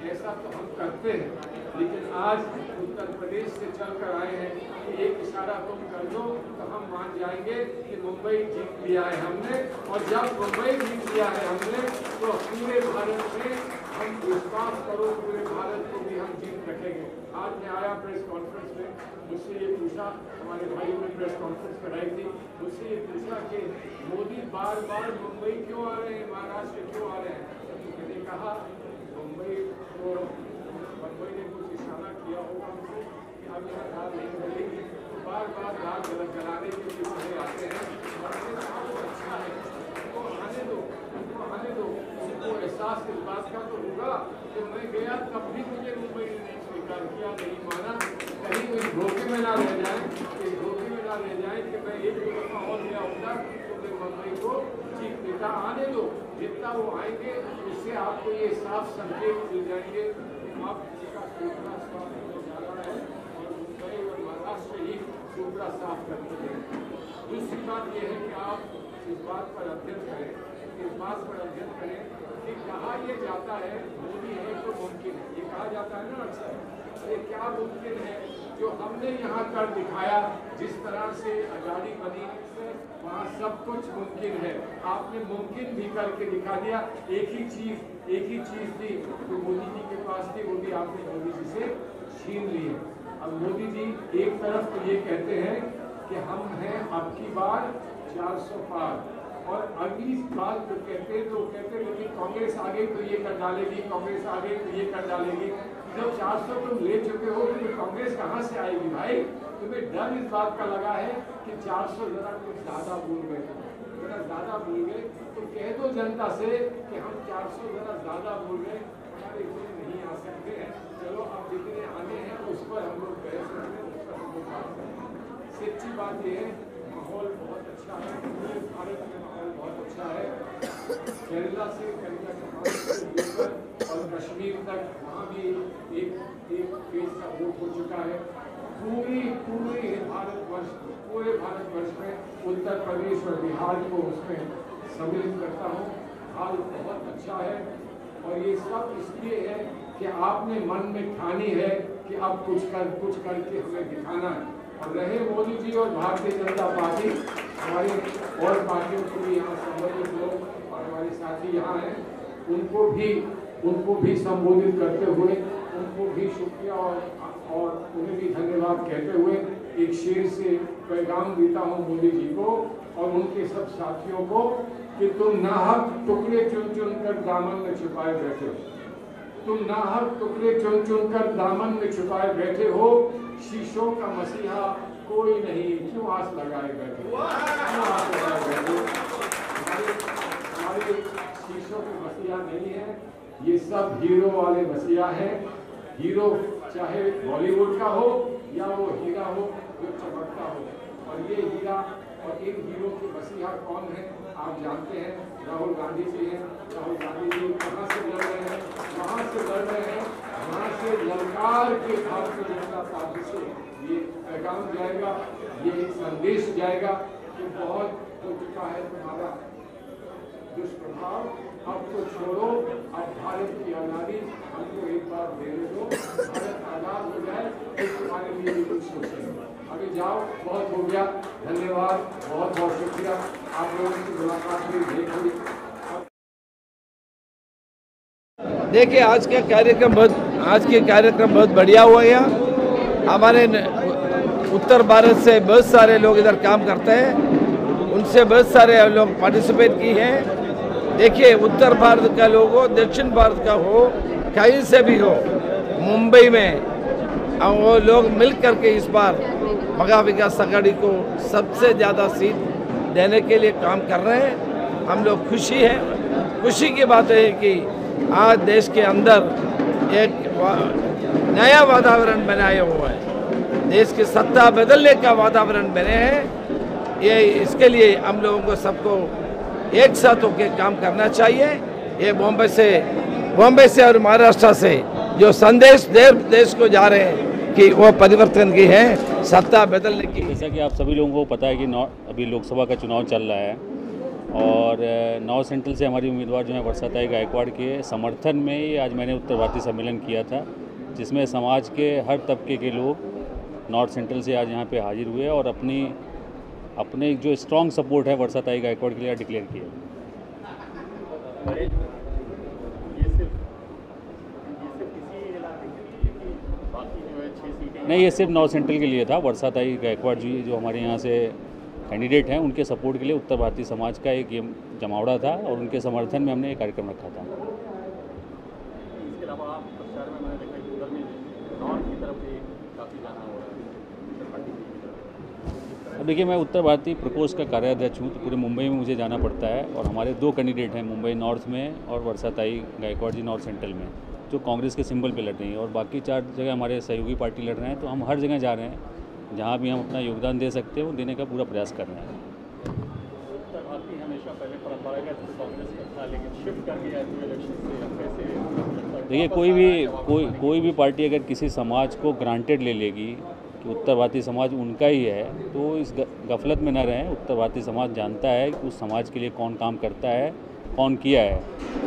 ऐसा तो हम करते हैं, लेकिन आज उत्तर प्रदेश से चलकर आए हैं कि एक इशारा तुम कर दो तो हम मान जाएंगे कि मुंबई जीत लिया है हमने। और जब मुंबई जीत लिया है हमने तो पूरे भारत में हम विश्वास करो, पूरे भारत को भी हम जीत रखेंगे। आज मैं आया प्रेस कॉन्फ्रेंस में, मुझसे ये पूछा, हमारे भाइयों ने प्रेस कॉन्फ्रेंस कराई थी, मुझसे ये पूछा कि मोदी बार बार मुंबई क्यों आ रहे हैं, महाराष्ट्र क्यों आ रहे हैं। मैंने कहा मुंबई ने कुछ इशारा किया होगा हमसे कि अब यहाँ दाल नहीं मिलेगी, तो बार बार दाल जलाने के लिए चले आते हैं। अच्छा है, उनको आने दो, उनको एहसास इस बात का तो होगा कि मैं गया तब भी मुझे मुंबई ने नहीं स्वीकार किया, नहीं माना। कहीं इस धोखे में ना रह जाए, कि मैं एक दो दफा और गया होता तो मैं मुंबई को जीत देता। आने दो, जितना वो आएंगे उससे आपको ये साफ संकेत मिल जाएंगे कि आप इसका सूत्रा साफ होने जा रहा है और मुंबई और महाराष्ट्र ही सूत्रा साफ करते हैं। दूसरी बात यह है कि आप इस बात पर अध्ययन करें कि कहा यह जाता है मोदी है तो मुमकिन है, ये कहा जाता है ना अक्सर। ये क्या मुमकिन है जो हमने यहाँ कर दिखाया, जिस तरह से आज़ादी बनी वहाँ सब कुछ मुमकिन है। आपने मुमकिन भी करके दिखा दिया। एक ही चीज थी जो मोदी जी के पास थी, वो भी आपने मोदी जी से छीन ली है। अब मोदी जी एक तरफ तो ये कहते हैं कि हम हैं अब की बार 400 पार, और अगली बात जो कहते हैं लेकिन कांग्रेस आ गई तो ये कर डालेगी, कांग्रेस आ गई तो ये कर डालेगी। जब 400 तुम ले चुके हो तो कांग्रेस कहाँ से आएगी भाई? तुम्हें डर इस बात का लगा है कि 400 जरा कुछ ज़्यादा भूल गए, तो कह दो जनता से कि हम 400 जरा ज़्यादा भूल गए, हमारे इतने नहीं आ सकते हैं। चलो अब जितने आने हैं उस पर हम लोग बहस करें, उस पर हम लोग बात करें। सच्ची बात ये है माहौल बहुत अच्छा है, पूरे भारत में माहौल बहुत अच्छा है। केरला से लेकर और कश्मीर तक वहाँ भी एक फेज का वोट हो चुका है। पूरे भारतवर्ष में उत्तर प्रदेश और बिहार को उसमें सम्मिलित करता हूँ। हाल बहुत अच्छा है और ये सब इसलिए है कि आपने मन में ठानी है कि अब कुछ करके हमें दिखाना है। और रहे मोदी जी और भारतीय जनता पार्टी, हमारे और पार्टियों को भी यहाँ संबंधित लोग और हमारे साथी यहाँ हैं, उनको भी संबोधित करते हुए उनको भी शुक्रिया और उन्हें भी धन्यवाद कहते हुए एक शेर से पैगाम देता हूँ मोदी जी को और उनके सब साथियों को कि तुम नाहक टुकड़े चुन कर दामन में छुपाए बैठे हो। तुम नाहक टुकड़े चुन कर दामन में छुपाए बैठे हो। शीशों का मसीहा कोई नहीं, क्यों आस लगाए बैठे? हमारे शीशों के मसीहा नहीं है, ये सब हीरो वाले मसीहा हैं। हीरो चाहे बॉलीवुड का हो या वो हीरा हो जो चमकता हो, और ये हीरा और इन हीरो के मसीहा कौन है आप जानते हैं, राहुल गांधी जी हैं। राहुल गांधी जी कहाँ से लड़ रहे हैं? वहाँ से लड़ रहे हैं, वहाँ से ललकार के भारतीय जनता पार्टी से ये पैगाम जाएगा, ये एक संदेश जाएगा कि बहुत हो चुका है तुम्हारा दुष्प्रभाव, अब तो छोड़ो, अब भारत की आज़ादी हमको एक बार देने दो, भारत आज़ाद हो जाए तो तुम्हारे लिए भी कुछ सोचेंगे। अभी जाओ, बहुत हो गया, धन्यवाद, बहुत बहुत शुक्रिया, आप लोगों की मुलाकात में भेंट हुई। देखिए आज के कार्यक्रम बहुत बढ़िया हुआ। यहाँ हमारे उत्तर भारत से बहुत सारे लोग इधर काम करते हैं, उनसे बहुत सारे लोग पार्टिसिपेट की हैं। देखिए उत्तर भारत का लोग हो, दक्षिण भारत का हो, कहीं से भी हो, मुंबई में वो लोग मिल करके इस बार महा विकास आघाड़ी को सबसे ज़्यादा सीट देने के लिए काम कर रहे हैं। हम लोग खुशी हैं। खुशी की बात है कि आज देश के अंदर एक नया वातावरण बनाया हुआ है, देश की सत्ता बदलने का वातावरण बने हैं। ये इसके लिए हम लोगों को सबको एक साथ होकर काम करना चाहिए। ये बॉम्बे से और महाराष्ट्र से जो संदेश देश को जा रहे हैं कि वो परिवर्तन की है, सत्ता बदलने की। जैसा कि आप सभी लोगों को पता है कि अभी लोकसभा का चुनाव चल रहा है और नॉर्थ सेंट्रल से हमारी उम्मीदवार जो है वर्षाताई गायकवाड़ के समर्थन में ही आज मैंने उत्तर भारतीय सम्मेलन किया था, जिसमें समाज के हर तबके के लोग नॉर्थ सेंट्रल से आज यहाँ पे हाजिर हुए और अपने जो स्ट्रॉन्ग सपोर्ट है वर्षाताई गायकवाड़ के लिए डिक्लेयर किया। नहीं, ये सिर्फ नॉर्थ सेंट्रल के लिए था। वर्षाताई गायकवाड़ जी जो हमारे यहाँ से कैंडिडेट हैं, उनके सपोर्ट के लिए उत्तर भारतीय समाज का एक ये जमावड़ा था और उनके समर्थन में हमने एक कार्यक्रम रखा था। इसके अलावा आप प्रचार में मैंने देखा कि उधर में नॉर्थ की तरफ भी काफ़ी जाना हो रहा है। अब देखिए, मैं उत्तर भारतीय प्रकोष्ठ का कार्याध्यक्ष हूँ, तो पूरे मुंबई में मुझे जाना पड़ता है और हमारे 2 कैंडिडेट हैं मुंबई नॉर्थ में और वर्षाताई गायकवाड़ जी नॉर्थ सेंट्रल में, जो कांग्रेस के सिंबल पे लड़ रही हैं, और बाकी 4 जगह हमारे सहयोगी पार्टी लड़ रहे हैं। तो हम हर जगह जा रहे हैं, जहाँ भी हम अपना योगदान दे सकते हैं वो देने का पूरा प्रयास कर रहे हैं। उत्तर भारतीय हमेशा पहले परंपरागत कांग्रेस का था, लेकिन शिफ्ट कर गया इलेक्शन से। देखिए, कोई भी पार्टी अगर किसी समाज को ग्रांटेड ले लेगी कि उत्तर भारतीय समाज उनका ही है, तो इस गफलत में न रहें। उत्तर भारतीय समाज जानता है कि उस समाज के लिए कौन काम करता है, कौन किया है।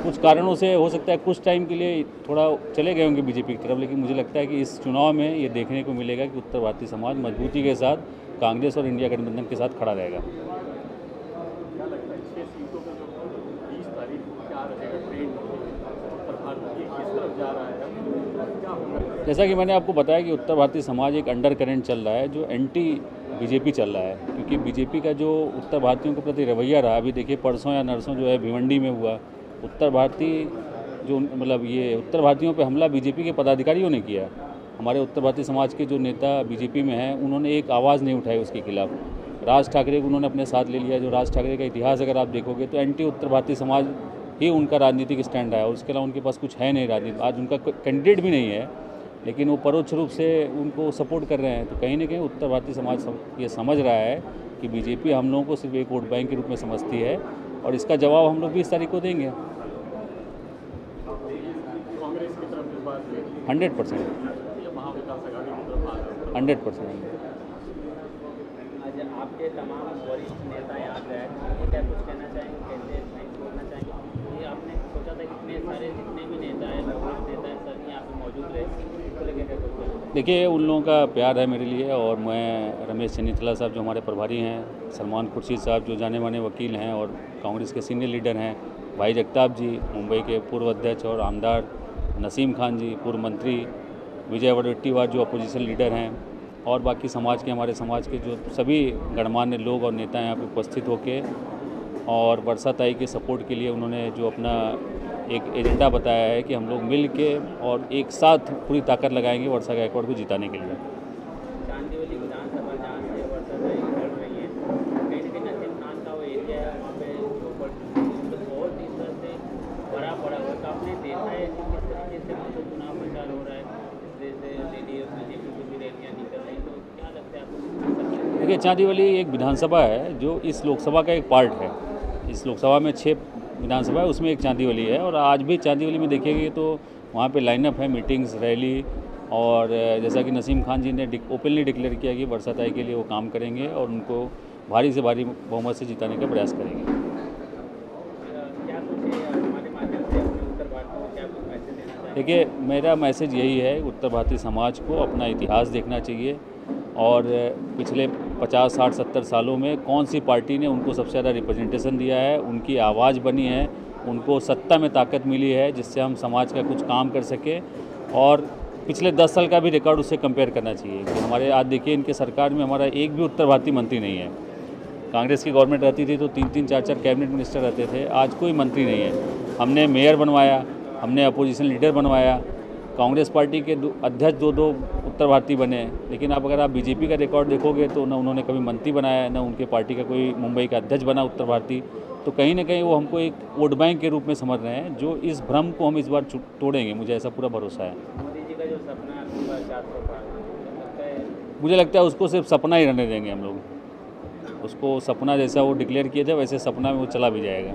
कुछ कारणों से हो सकता है कुछ टाइम के लिए थोड़ा चले गए होंगे बीजेपी की तरफ, लेकिन मुझे लगता है कि इस चुनाव में ये देखने को मिलेगा कि उत्तर भारतीय समाज मजबूती के साथ कांग्रेस और इंडिया गठबंधन के साथ खड़ा रहेगा। क्या लगता है 6 सीटों पर जो 20 तारीख को क्या रहेगा ट्रेंड, उत्तर भारतीय किस तरफ जा रहा है, क्या होगा? जैसा कि मैंने आपको बताया कि उत्तर भारतीय समाज एक अंडर करंट चल रहा है जो एंटी बीजेपी चल रहा है, क्योंकि बीजेपी का जो उत्तर भारतीयों के प्रति रवैया रहा, अभी देखिए परसों या नरसों जो है भिवंडी में हुआ, उत्तर भारतीय जो मतलब ये उत्तर भारतीयों पे हमला बीजेपी के पदाधिकारियों ने किया। हमारे उत्तर भारतीय समाज के जो नेता बीजेपी में हैं, उन्होंने एक आवाज़ नहीं उठाई उसके खिलाफ। राज ठाकरे को उन्होंने अपने साथ ले लिया। जो राज ठाकरे का इतिहास अगर आप देखोगे तो एंटी उत्तर भारतीय समाज ही उनका राजनीतिक स्टैंड है, और उसके अलावा उनके पास कुछ है नहीं राजनीति। आज उनका कैंडिडेट भी नहीं है, लेकिन वो परोक्ष रूप से उनको सपोर्ट कर रहे हैं। तो कहीं ना कहीं उत्तर भारतीय समाज ये समझ रहा है कि बीजेपी हम लोगों को सिर्फ एक वोट बैंक के रूप में समझती है, और इसका जवाब हम लोग 20 तारीख को देंगे। 100%। 100%। आज आपके तमाम वरिष्ठ नेता यहाँ गए, क्या कुछ कहना चाहेंगे, कैसे नहीं छोड़ना चाहेंगे? ये आपने सोचा था कि इतने सारे जितने भी नेता हैं, वरिष्ठ नेता हैं, सभी यहाँ पे मौजूद रहे, इसको लेकर क्या कुछ? देखिए, उन लोगों का प्यार है मेरे लिए, और मैं रमेश चन्नीथला साहब जो हमारे प्रभारी हैं, सलमान खुर्शीद साहब जो जाने माने वकील हैं और कांग्रेस के सीनियर लीडर हैं, भाई जगताप जी मुंबई के पूर्व अध्यक्ष और आमदार, नसीम खान जी पूर्व मंत्री, विजय वडेट्टीवार जो अपोजिशन लीडर हैं, और बाकी समाज के हमारे समाज के जो सभी गणमान्य लोग और नेता यहाँ पे उपस्थित होके और वर्षाताई के सपोर्ट के लिए उन्होंने जो अपना एक एजेंडा बताया है कि हम लोग मिल के और एक साथ पूरी ताकत लगाएंगे वर्षा गायकवाड़ को जिताने के लिए। चांदीवली विधानसभा जहाँ से वर्षाताई लड़ रही है, कहीं ना कहीं नसीम खान का वो एरिया है, वहाँ पे बहुत इस तरह से भरा पड़ा हुआ। तो आपने देखा है कि किस तरीके से मतलब चुनाव प्रचार हो रहा है, जैसे लेडी बीजेपी की भी रैलियाँ निकल रही, तो क्या लगता है आपको? देखिए, चांदीवली एक विधानसभा है जो इस लोकसभा का एक पार्ट है। इस लोकसभा में 6 विधानसभा है, उसमें एक चांदीवली है, और आज भी चांदीवली में देखेंगे तो वहाँ पे लाइनअप है, मीटिंग्स, रैली, और जैसा कि नसीम खान जी ने ओपनली डिक्लेयर किया कि वर्षाताई के लिए वो काम करेंगे और उनको भारी से भारी बहुमत से जिताने का प्रयास करेंगे। देखिए, मेरा मैसेज यही है, उत्तर भारतीय समाज को अपना इतिहास देखना चाहिए और पिछले 50, 60, 70 सालों में कौन सी पार्टी ने उनको सबसे ज़्यादा रिप्रेजेंटेशन दिया है, उनकी आवाज़ बनी है, उनको सत्ता में ताकत मिली है जिससे हम समाज का कुछ काम कर सके, और पिछले 10 साल का भी रिकॉर्ड उससे कंपेयर करना चाहिए कि हमारे आज देखिए इनके सरकार में हमारा एक भी उत्तर भारतीय मंत्री नहीं है। कांग्रेस की गवर्नमेंट रहती थी तो 3-3, 4-4 कैबिनेट मिनिस्टर रहते थे, आज कोई मंत्री नहीं है। हमने मेयर बनवाया, हमने अपोजिशन लीडर बनवाया, कांग्रेस पार्टी के अध्यक्ष 2 उत्तर भारतीय बने, लेकिन अब अगर आप बीजेपी का रिकॉर्ड देखोगे तो ना उन्होंने कभी मंत्री बनाया, ना उनके पार्टी का कोई मुंबई का अध्यक्ष बना उत्तर भारतीय। तो कहीं ना कहीं वो हमको एक वोट बैंक के रूप में समझ रहे हैं, जो इस भ्रम को हम इस बार तोड़ेंगे, मुझे ऐसा पूरा भरोसा है। मोदी जी का जो सपना है 400 पार, मुझे लगता है उसको सिर्फ सपना ही रहने देंगे हम लोग। उसको सपना जैसा वो डिक्लेयर किए थे वैसे सपना में वो चला भी जाएगा।